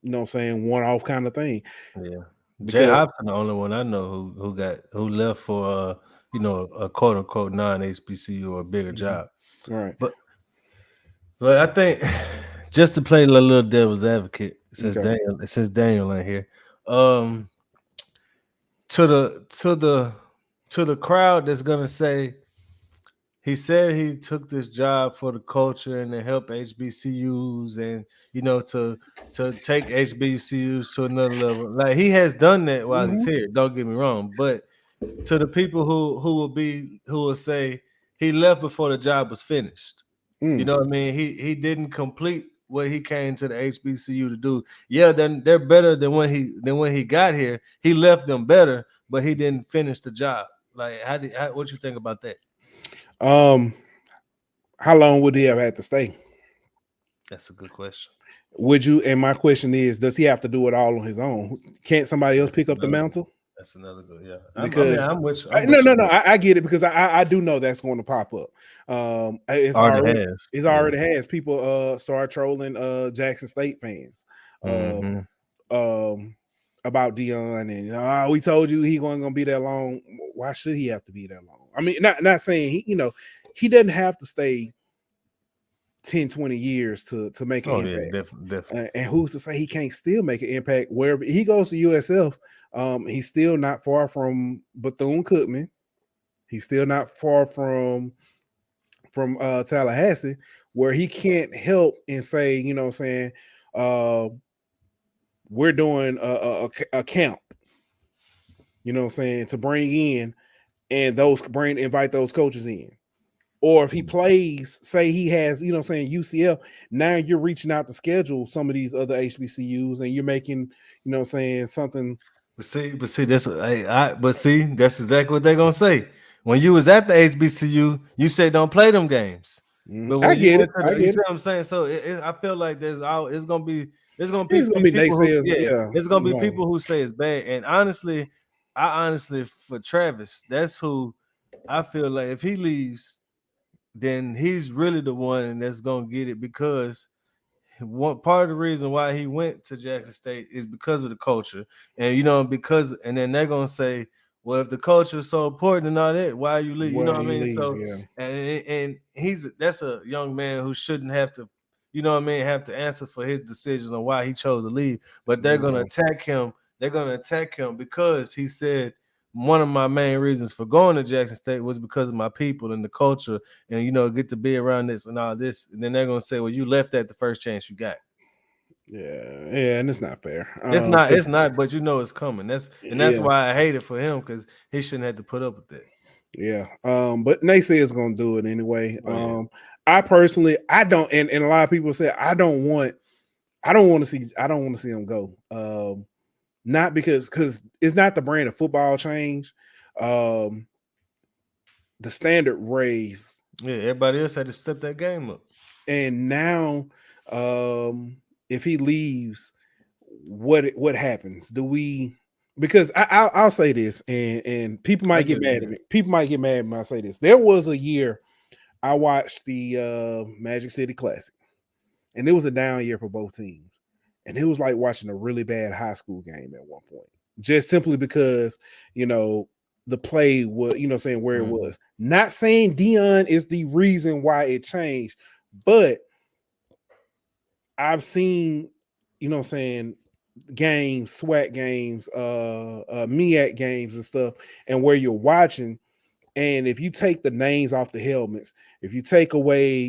one-off kind of thing? Yeah, Jay Hobson, the only one I know who left for a quote unquote non HBCU or a bigger job, right? But I think just to play a little devil's advocate, since Okay. Daniel ain't here. To the crowd that's gonna say he said he took this job for the culture and to help HBCUs and to take HBCUs to another level. Like he has done that while he's here. Don't get me wrong, but to the people who will say he left before the job was finished. You know what I mean? He didn't complete what he came to the HBCU to do. Yeah, they're better than when he got here. He left them better, but he didn't finish the job. Like, what you think about that? How long would he have had to stay? That's a good question. Would you? And my question is, does he have to do it all on his own? Can't somebody else pick up the mantle? That's another good, yeah. Because I get it because I do know that's going to pop up. It already has. People start trolling Jackson State fans about Deion and we told you he wasn't going to be that long. Why should he have to be that long? I mean, not saying he doesn't have to stay 10, 20 years to make an impact. Yeah, definitely. And who's to say he can't still make an impact wherever he goes to USF? He's still not far from Bethune-Cookman. He's still not far from Tallahassee, where he can't help and say, we're doing a camp, to bring in and invite those coaches in. Or if he plays, say he has, UCF, now you're reaching out to schedule some of these other HBCUs and you're making, something. But see, that's that's exactly what they're gonna say. When you was at the HBCU, you said don't play them games. But when you see what I'm saying? So I feel like it's gonna be people who say it's bad. And honestly, for Travis, that's who I feel like if he leaves, then he's really the one that's gonna get it, because one part of the reason why he went to Jackson State is because of the culture, and and then they're gonna say, well, if the culture is so important and all that, why are you leave? You know what I mean? So and that's a young man who shouldn't have to, have to answer for his decisions on why he chose to leave. But they're gonna attack him. They're gonna attack him because he said, one of my main reasons for going to Jackson State was because of my people and the culture and, get to be around this and all this. And then they're going to say, well, you left at the first chance you got. Yeah. And it's not fair. It's not, but it's coming. That's why I hate it for him, because he shouldn't have to put up with that. Yeah. But Nacy is going to do it anyway. I personally, I don't, and a lot of people say, I don't want to see him go. Not because it's not the brand of football change. The standard raised. Yeah, everybody else had to step that game up. And now, if he leaves, what happens? Do we? Because I'll say this, and people might get mad at me. People might get mad when I say this. There was a year I watched the Magic City Classic, and it was a down year for both teams. And it was like watching a really bad high school game at one point, just simply because, the play was, where it was. Not saying Deion is the reason why it changed, but I've seen, games, SWAC games, MEAC games and stuff, and where you're watching, and if you take the names off the helmets, if you take away,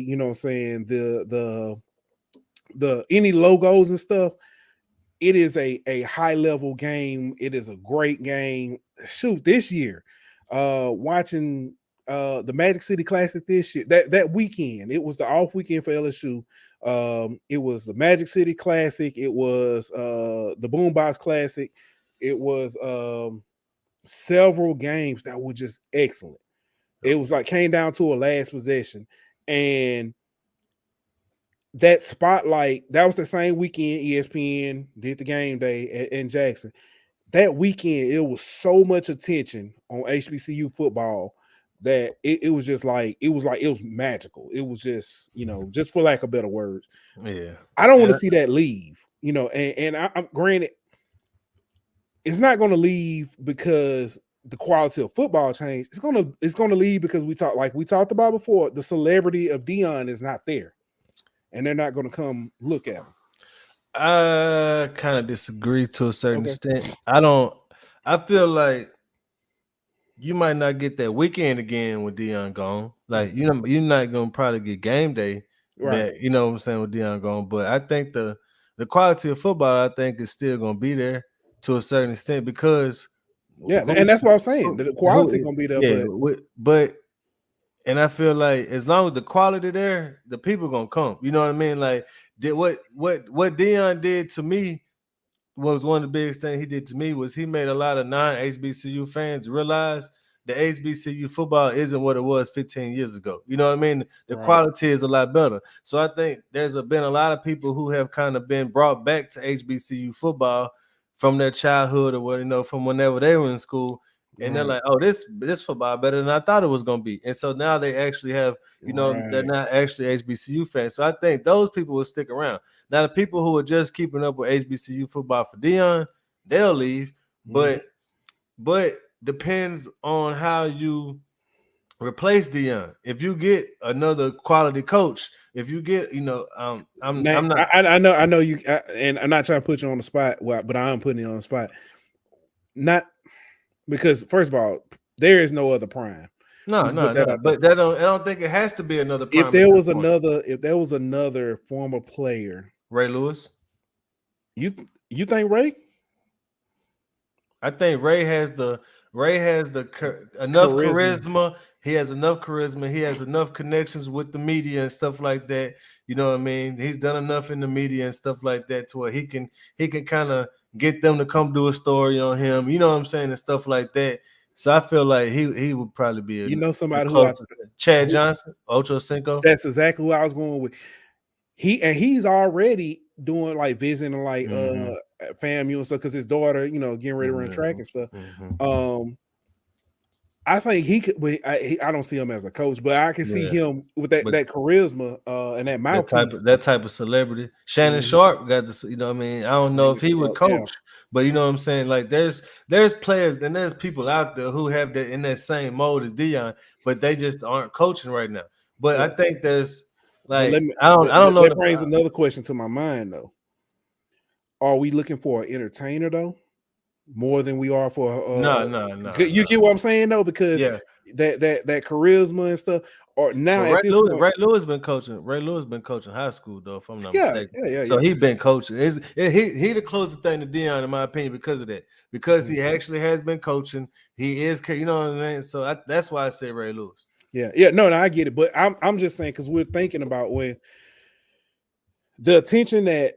the any logos and stuff, it is a high level game. It is a great game. Shoot, this year, watching the Magic City Classic this year, that weekend, it was the off weekend for LSU. It was the Magic City Classic. It was the Boombox Classic. It was several games that were just excellent. It was like came down to a last possession, and that spotlight, that was the same weekend ESPN did the game day in Jackson. That weekend, it was so much attention on HBCU football that it was just like it was magical. It was just, just for lack of better words. Yeah. I don't want to see that leave, and I'm granted, it's not going to leave because the quality of football changed. It's gonna leave because we talked about before, the celebrity of Deion is not there. and they're not going to come look at them? I kind of disagree to a certain extent. I feel like you might not get that weekend again with Deion gone. Like, you know, you're not gonna probably get game day that, you know what I'm saying, with Deion gone. But I think the quality of football, I think, is still gonna be there to a certain extent because and that's what I'm saying. The quality gonna be there, but and I feel like as long as the quality there, the people gonna come. You know what I mean? Like, what Deion did to me was one of the biggest things he did to me was he made a lot of non-HBCU fans realize the HBCU football isn't what it was 15 years ago. You know what I mean? The quality is a lot better. So I think there's been a lot of people who have kind of been brought back to HBCU football from their childhood or, you know, from whenever they were in school. And they're like, oh, this football better than I thought it was going to be. And so now they actually have, you know, they're not actually HBCU fans. So I think those people will stick around. Now, the people who are just keeping up with HBCU football for Deion, they'll leave. But depends on how you replace Deion. If you get another quality coach, if you get, you know, I know you, and I'm not trying to put you on the spot, but I am putting you on the spot. Not because, first of all, there is no other prime. No. But I don't think it has to be another prime. If there was another former player, Ray Lewis. You think Ray? I think Ray has enough charisma. He has enough charisma. He has enough connections with the media and stuff like that. You know what I mean? He's done enough in the media and stuff like that to where he can kind of get them to come do a story on him. You know what I'm saying, and stuff like that. So I feel like he would probably be somebody who Chad Johnson, Ocho Cinco. That's exactly who I was going with. He's already doing like visiting like FAMU and stuff because his daughter, you know, getting ready to run track and stuff. I think he could. I don't see him as a coach, but I can see him with that charisma and that mouthpiece. That type of celebrity. Shannon Sharp got this. You know what I mean? I don't know if he would coach, but you know what I'm saying. Like there's players and there's people out there who have that in that same mode as Deion, but they just aren't coaching right now. But I think there's like I don't know. That brings another question to my mind though. Are we looking for an entertainer though? More than we are for no. You get what I'm saying though, because that charisma and stuff. Or now Ray Lewis been coaching. Ray Lewis been coaching high school though, if I'm not mistaken. So he been coaching. He the closest thing to Deion in my opinion because of that. Because he actually has been coaching. He is, you know what I mean. So that's why I say Ray Lewis. No, I get it, but I'm just saying because we're thinking about when the attention that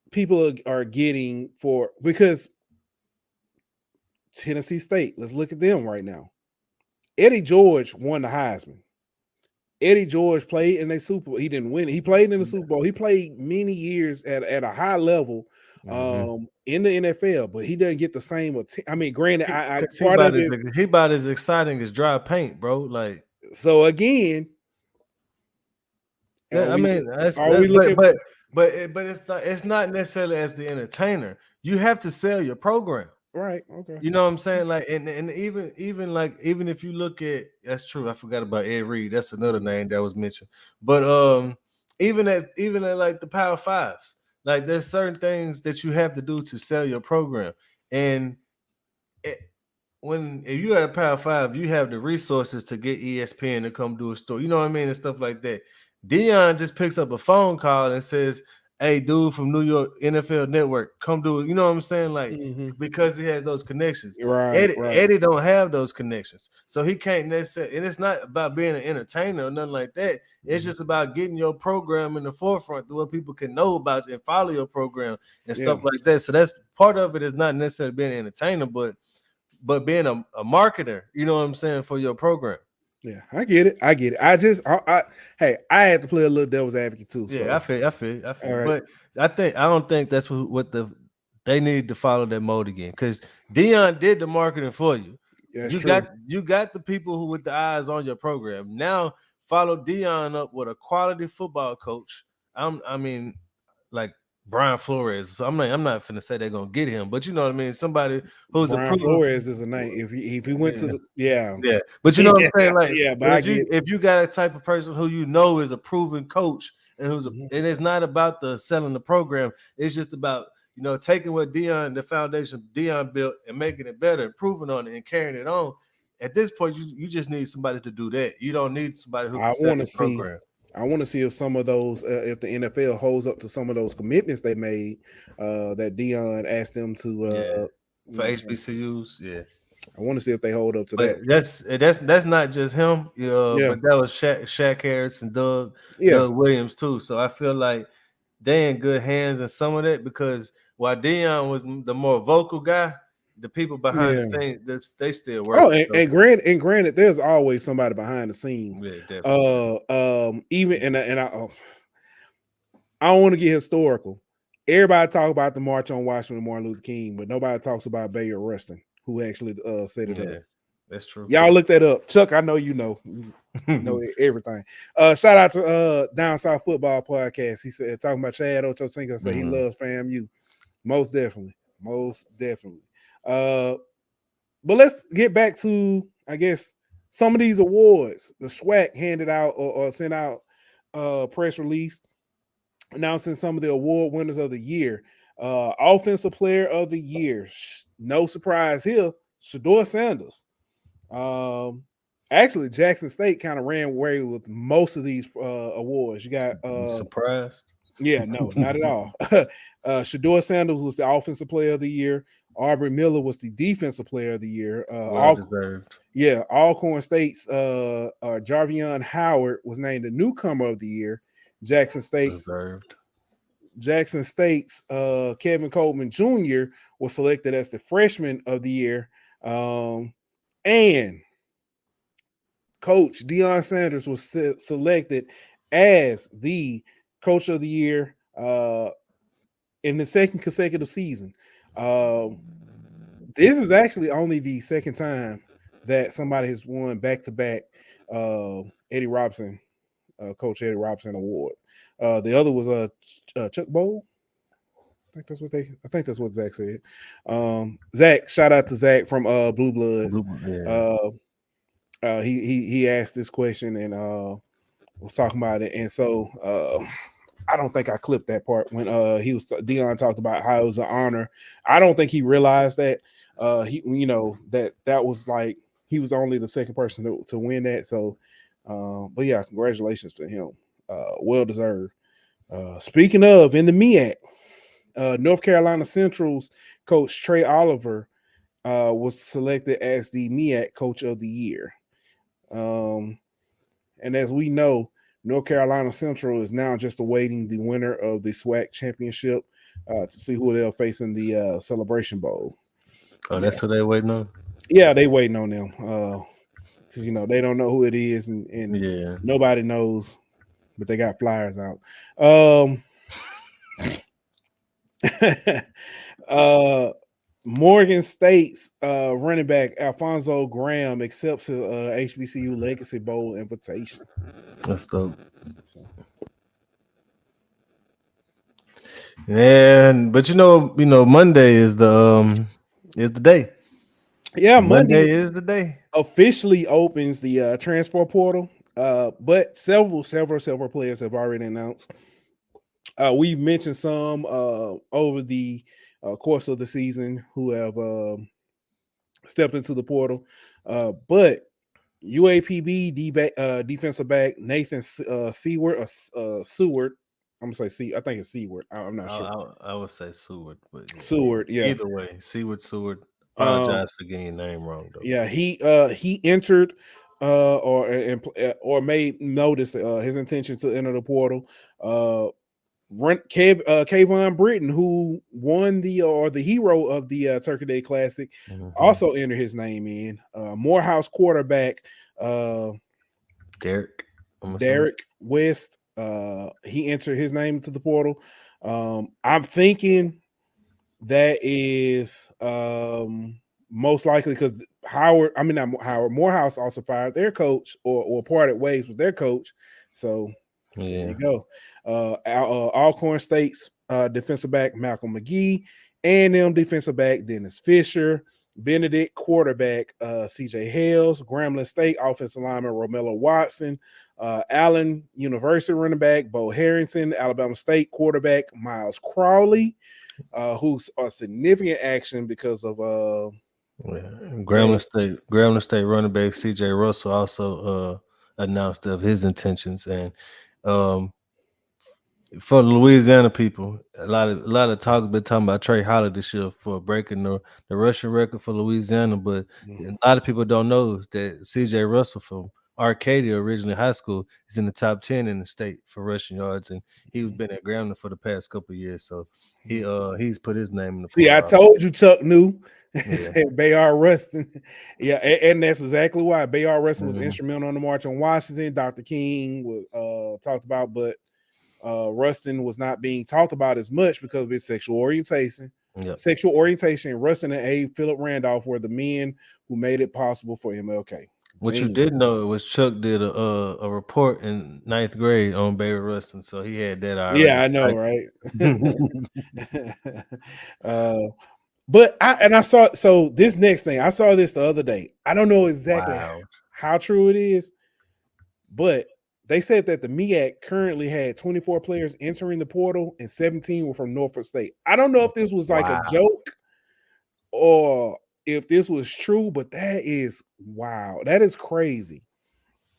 people are getting because Tennessee State, let's look at them right now. Eddie George won the Heisman. Eddie George played in a Super Bowl. He didn't win it. He played in the Super Bowl. He played many years at a high level in the NFL, but he doesn't get the same. I mean, granted, he about as exciting as dry paint, bro. Like so again. I mean, but it's not necessarily as the entertainer. You have to sell your program. Right. Okay. You know what I'm saying? Like, and even if you look at, that's true. I forgot about Ed Reed. That's another name that was mentioned. But even at like the Power Fives, like there's certain things that you have to do to sell your program. And if you at Power Five, you have the resources to get ESPN to come do a story. You know what I mean? And stuff like that. Deion just picks up a phone call and says, hey, dude from New York NFL Network, come do it. You know what I'm saying? Like, because he has those connections. Eddie don't have those connections. So he can't necessarily, and it's not about being an entertainer or nothing like that. It's just about getting your program in the forefront where people can know about you and follow your program and stuff like that. So that's part of it is not necessarily being an entertainer, but being a marketer, you know what I'm saying, for your program. Yeah, I get it. I had to play a little devil's advocate too. So. Yeah, I feel. Right. But I don't think that's what they need to follow that mode again because Deion did the marketing for you. Yeah, you got the people who with the eyes on your program. Now follow Deion up with a quality football coach. I mean, like Brian Flores. So I'm not finna say they're gonna get him, but you know what I mean. Somebody who's Brian Flores is a name. If he went to but you know what I'm saying. Like, but if you got a type of person who you know is a proven coach and and it's not about the selling the program. It's just about taking what the foundation Deion built, and making it better, improving on it, and carrying it on. At this point, you just need somebody to do that. You don't need somebody who can sell the program. I want to see if some of those, if the NFL holds up to some of those commitments they made, that Deion asked them to for HBCUs. Yeah, I want to see if they hold up to that. That's not just him. But that was Shaq Harris and Doug Williams too. So I feel like they in good hands in some of that, because while Deion was the more vocal guy, the people behind the scenes, they still work. Oh, and granted, there's always somebody behind the scenes. Yeah, definitely. Even I don't want to get historical. Everybody talk about the March on Washington, Martin Luther King, but nobody talks about Bayou Rustin, who actually set it up. That's true. Y'all look that up. Chuck, I know you know everything. Shout out to Down South Football Podcast. He said, talking about Chad Ochocinco, said he loves FAMU. Most definitely. But let's get back to, I guess, some of these awards. The SWAC handed out or sent out a press release announcing some of the award winners of the year. Offensive Player of the Year. No surprise here. Deion Sanders. Actually, Jackson State kind of ran away with most of these awards. You got surprised? Yeah, no, not at all. Deion Sanders was the Offensive Player of the Year. Aubrey Miller was the Defensive Player of the Year. Well deserved. Yeah, Alcorn State's Jarvion Howard was named the Newcomer of the Year. Jackson State's Kevin Coleman Jr. was selected as the Freshman of the Year. And Coach Deion Sanders was selected as the Coach of the Year in the second consecutive season. This is actually only the second time that somebody has won back-to-back Eddie Robson, Coach Eddie Robson award. The other was Chuck Bowl. I think that's what Zach said. Zach, shout out to Zach from Blue Bloods. He asked this question and was talking about it, and so I don't think I clipped that part when Deion talked about how it was an honor. I don't think he realized that that was like he was only the second person to win that. So, but yeah, congratulations to him. Well deserved. Speaking of, in the MEAC, North Carolina Central's coach Trey Oliver was selected as the MEAC Coach of the Year. And as we know, North Carolina Central is now just awaiting the winner of the SWAC Championship to see who they'll face in the Celebration Bowl. Oh, that's who they're waiting on? Yeah, they waiting on them. Because, they don't know who it is, and nobody knows, but they got flyers out. Morgan State's running back Alfonso Graham accepts a HBCU Legacy Bowl invitation. That's dope. But Monday is the day. Yeah, Monday is the day. Officially opens the transfer portal. But several players have already announced. We've mentioned some over the course of the season who have stepped into the portal. But UAPB defensive back Nathan Seward. I'm gonna say I think it's Seward. I'm not sure. I would say Seward, but Seward. Yeah. Either way, Seward. Apologize for getting your name wrong, though. Yeah, he entered or made notice his intention to enter the portal. Kayvon Britton, who won the hero of the Turkey Day Classic, also entered his name in. Morehouse quarterback Derek West, he entered his name into the portal. I'm thinking that is most likely because Morehouse also fired their coach or parted ways with their coach. So there you go. Alcorn State's defensive back Malcolm McGee, A&M defensive back Dennis Fisher, Benedict, quarterback, CJ Hales, Grambling State, offensive lineman, Romello Watson, Allen University running back, Bo Harrington, Alabama State quarterback, Miles Crawley, who's a significant action because of Grambling State running back CJ Russell also announced of his intentions, and for the Louisiana people, a lot of talk been talking about Trey Holly this year for breaking the rushing record for Louisiana, but a lot of people don't know that CJ Russell from Arcadia, originally high school, is in the top 10 in the state for rushing yards, and he's been at Grambling for the past couple of years, so he's put his name in the. See, I told you Chuck knew. Said Bayard Rustin. Yeah, and that's exactly why Bayard Rustin was instrumental on the March on Washington. Dr. King was talked about, but Rustin was not being talked about as much because of his sexual orientation. Rustin and A. Philip Randolph were the men who made it possible for MLK. What you didn't know was Chuck did a report in 9th grade on Bayard Rustin, so he had that already. Yeah, I know, right? But I saw this next thing. I saw this the other day. I don't know exactly how true it is, but they said that the MEAC currently had 24 players entering the portal and 17 were from Norfolk State. I don't know if this was like a joke or if this was true, but that is wow. That is crazy.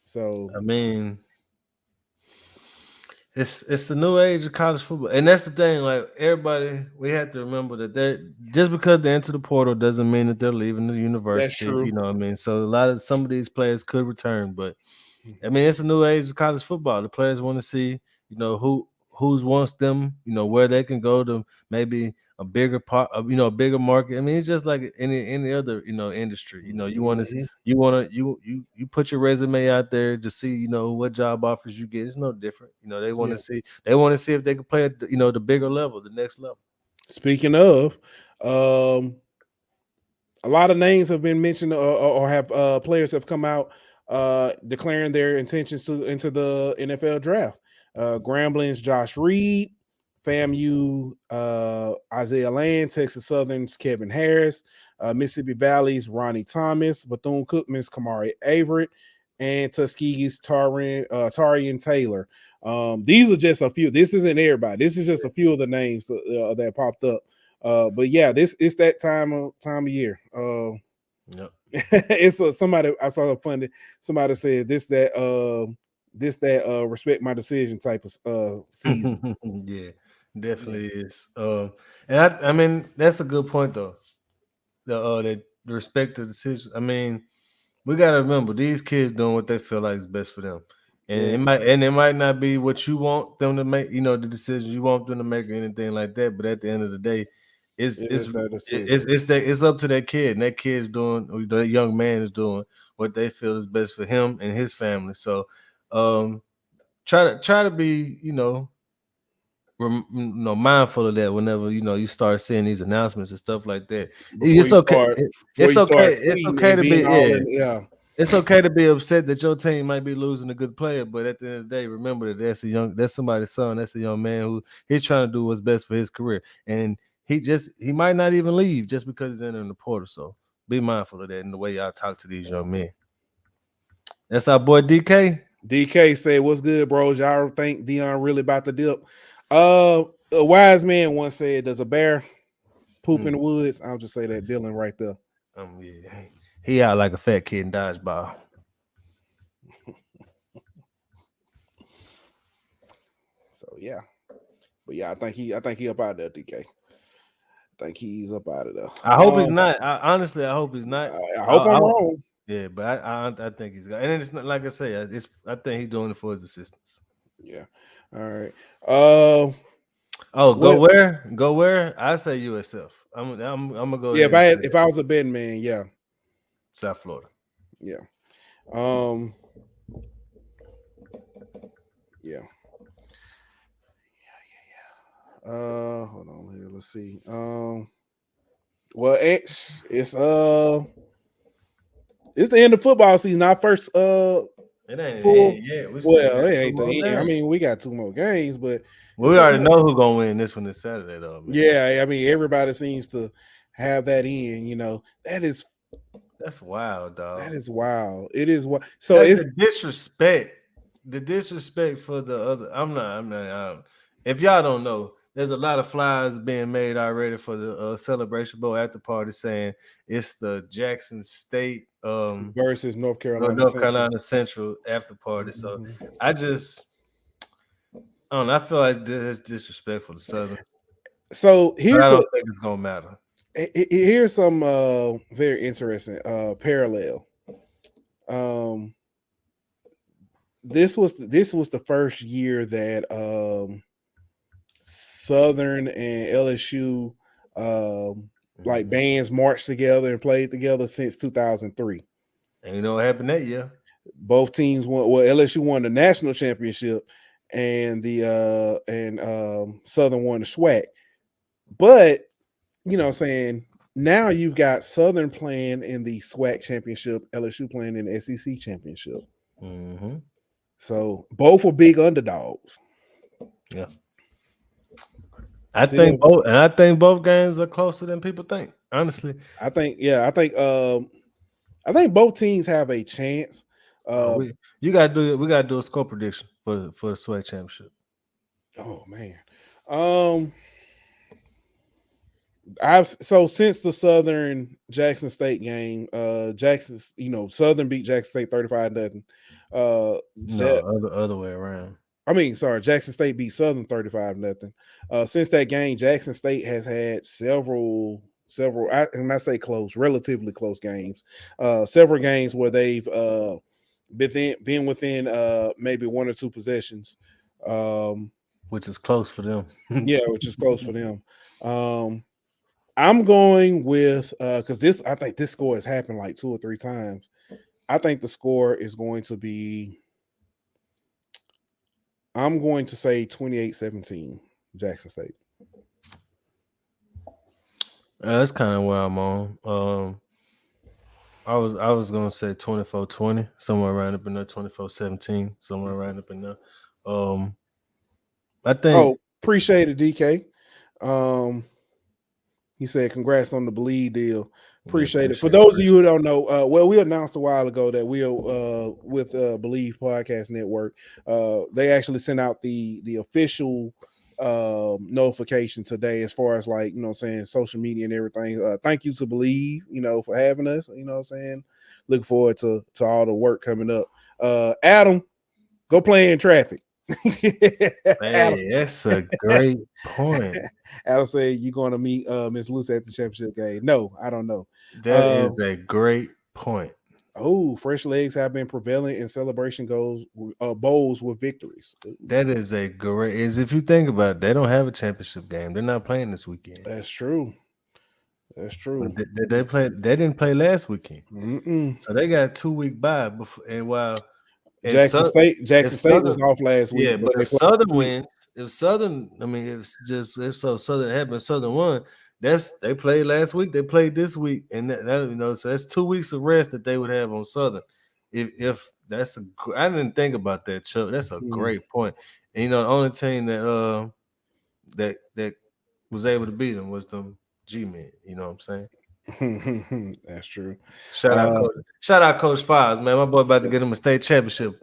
So I mean, it's the new age of college football, and that's the thing. Like everybody, we have to remember that just because they enter the portal doesn't mean that they're leaving the university. That's true. You know what I mean? So some of these players could return, but I mean, it's a new age of college football. The players want to see, who wants them, where they can go to maybe a bigger part, a bigger market. I mean, it's just like any other, industry. You want to, you put your resume out there to see, what job offers you get. It's no different. They want to see, if they can play at, the bigger level, the next level. Speaking of, a lot of names have been mentioned or have players have come out declaring their intentions to enter the NFL draft. Grambling's Josh Reed, FAMU Isaiah Land, Texas Southern's Kevin Harris, Mississippi Valley's Ronnie Thomas, Bethune-Cookman's Kamari Averett, and Tuskegee's Tarian Taylor. These are just a few. This isn't everybody. This is just a few of the names that popped up. But yeah, it's that time of year. Yep. It's somebody I saw a funny. Somebody said this that respect my decision type of season. Yeah, definitely is. And I mean that's a good point though. The respect the decision. I mean, we gotta remember these kids doing what they feel like is best for them, and it might not be what you want them to make. The decisions you want them to make or anything like that. But at the end of the day, it's up to that kid, and that kid's doing, or that young man is doing what they feel is best for him and his family. So, try to be, mindful of that whenever you start seeing these announcements and stuff like that. It's okay. It's okay to be It's okay to be upset that your team might be losing a good player, but at the end of the day, remember that that's somebody's son. That's a young man who he's trying to do what's best for his career, and he might not even leave just because he's entering the portal. So be mindful of that in the way y'all talk to these young men. That's our boy DK. DK said, "What's good, bros? Y'all think Deion really about to dip?" A wise man once said, "Does a bear poop in the woods?" I'll just say that Dylan right there. Yeah. He out like a fat kid in dodgeball. So yeah, but yeah, I think he up out of there, DK. I think he's up out of there. I hope he's not. Honestly, I hope he's not. I hope I'm wrong. Yeah, but I think he's got, and it's not like I say. I think he's doing it for his assistants. Yeah. All right. Go where? I say USF. I'm gonna go. Yeah, if I was a betting man, yeah. South Florida. Yeah. Yeah. Hold on here. Let's see. Well, it's the end of football season. Our first it ain't full. Yeah. Well, it ain't the end. I mean, we got 2 more games, but we already know who's gonna win this one this Saturday, though. Man. Yeah, I mean, everybody seems to have that in. That's wild, dog. That is wild. It is what. So that's it's the disrespect. The disrespect for the other. I'm not. If y'all don't know, there's a lot of flyers being made already for the Celebration Bowl after party saying it's the Jackson State versus North Carolina Central after party. So I don't know. I feel like this is disrespectful to Southern. So I don't think it's gonna matter. Here's some very interesting parallel. This was the first year that Southern and LSU like bands marched together and played together since 2003. And you know what happened that year? Both teams won. Well, LSU won the national championship, and Southern won the SWAC. But you know what I'm saying, now you've got Southern playing in the SWAC championship, LSU playing in the SEC championship. So both were big underdogs. Yeah. I think both games are closer than people think. Honestly, I think both teams have a chance. We gotta do a score prediction for the SWAC championship. Oh man. Since the Southern Jackson State game, Southern beat Jackson State 35-0. Other way around. I mean, sorry, Jackson State beat Southern 35-0. Since that game, Jackson State has had several, and I say close, relatively close games. Several games where they've been within maybe one or two possessions. Which is close for them. Yeah, which is close for them. I'm going with because I think this score has happened like 2 or 3 times. I think the score is going to be, I'm going to say 28-17 Jackson State. That's kind of where I'm on. I was gonna say 24-20, somewhere around up in there, 24-17, somewhere around up in there. I think. Oh, appreciate it, DK. He said, "Congrats on the Believe deal. Appreciate it." For those of you who don't know, we announced a while ago that we'll with Believe Podcast Network. They actually sent out the official notification today, as far as like social media and everything. Thank you to Believe, for having us. You know what I'm saying. Look forward to all the work coming up. Adam, go play in traffic. Hey, that's a great point. Adam said, "You going to meet Miss Lucy at the championship game?" No, I don't know. That is a great point. Oh, fresh legs have been prevalent in celebration bowls with victories. That is a great. If you think about it, they don't have a championship game. They're not playing this weekend. That's true. That's true. They didn't play last weekend, so they got a 2-week bye before. And while Jackson State was off last week. Yeah, but if Southern wins, if Southern happened, Southern won. They played last week. They played this week, and so that's 2 weeks of rest that they would have on Southern. If that's I didn't think about that, Chuck. That's a great point. And the only team that was able to beat them was them G-men. You know what I'm saying? That's true. Shout out Coach Files, man. My boy about to get him a state championship.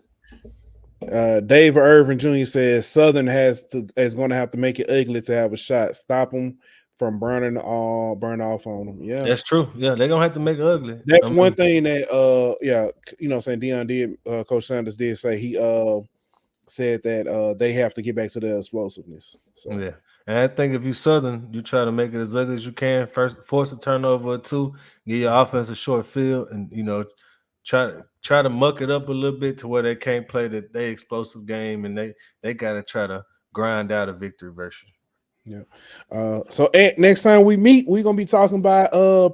David Irvin Jr. says Southern is going to have to make it ugly to have a shot. Stop them from burn off on them. Yeah, that's true. Yeah, they're gonna have to make it ugly. That's one thing that Deion did. Coach Sanders did say he said that they have to get back to their explosiveness. So yeah. And I think if you Southern, you try to make it as ugly as you can. First, force a turnover or two, give your offense a short field, and try to muck it up a little bit to where they can't play they explosive game, and they got to try to grind out a victory version. Yeah. So next time we meet, we're gonna be talking about a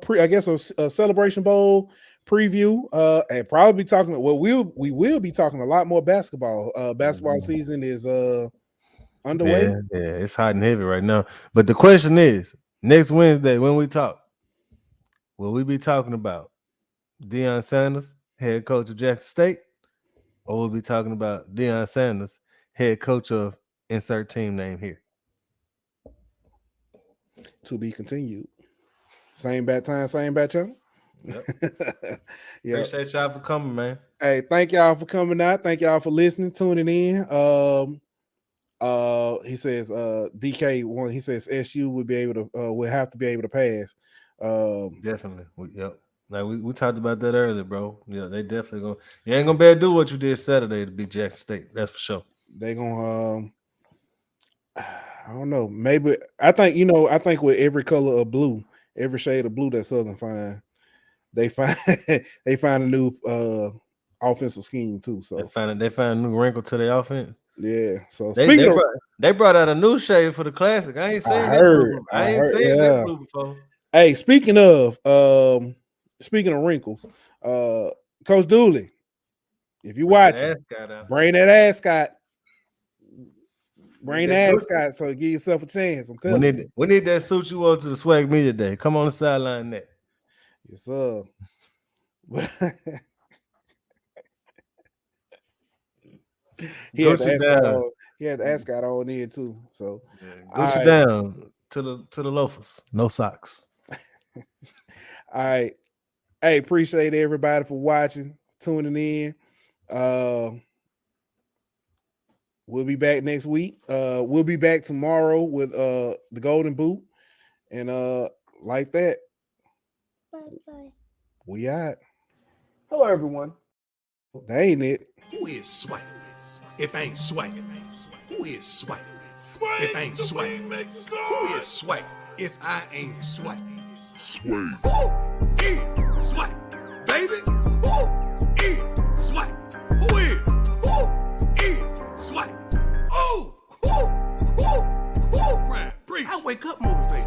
Celebration Bowl preview. And probably be talking. Well, we will be talking a lot more basketball. Basketball season is underway. Yeah, it's hot and heavy right now. But the question is, next Wednesday when we talk, will we be talking about Deion Sanders, head coach of Jackson State, or we'll be talking about Deion Sanders, head coach of insert team name here? To be continued. Same bat time, same bat channel. Yep. Yeah. Appreciate y'all for coming, man. Hey, thank y'all for coming out. Thank y'all for listening, tuning in. He says DK1, he says SU would be able to will have to be able to pass. Definitely. Yep. Like we talked about that earlier, bro. Yeah, they definitely gonna. You ain't gonna be able to do what you did Saturday to beat Jackson State. That's for sure. They gonna. I don't know. Maybe I think with every color of blue, every shade of blue that Southern find, they find a new offensive scheme too. So they find a new wrinkle to their offense. Yeah. So they brought out a new shade for the classic. I ain't seen that blue before. Hey, speaking of wrinkles, Coach Dooley, if you watching, bring that ascot. Bring that ascot so give yourself a chance. I'm telling you. We need that suit you wore to the SWAC Media Day. Come on the sideline net. Yes, sir. He had the ascot on in too. So Gucci down to the loafers. No socks. All right. Hey, appreciate everybody for watching, tuning in. We'll be back next week. We'll be back tomorrow with the Golden Boot. And like that. Bye. We out. Hello, everyone. That ain't it. Who is SWAC? If ain't SWAC. Who is SWAC? If ain't SWAC. Who is SWAC? If I ain't SWAC. Who is SWAC, baby? Who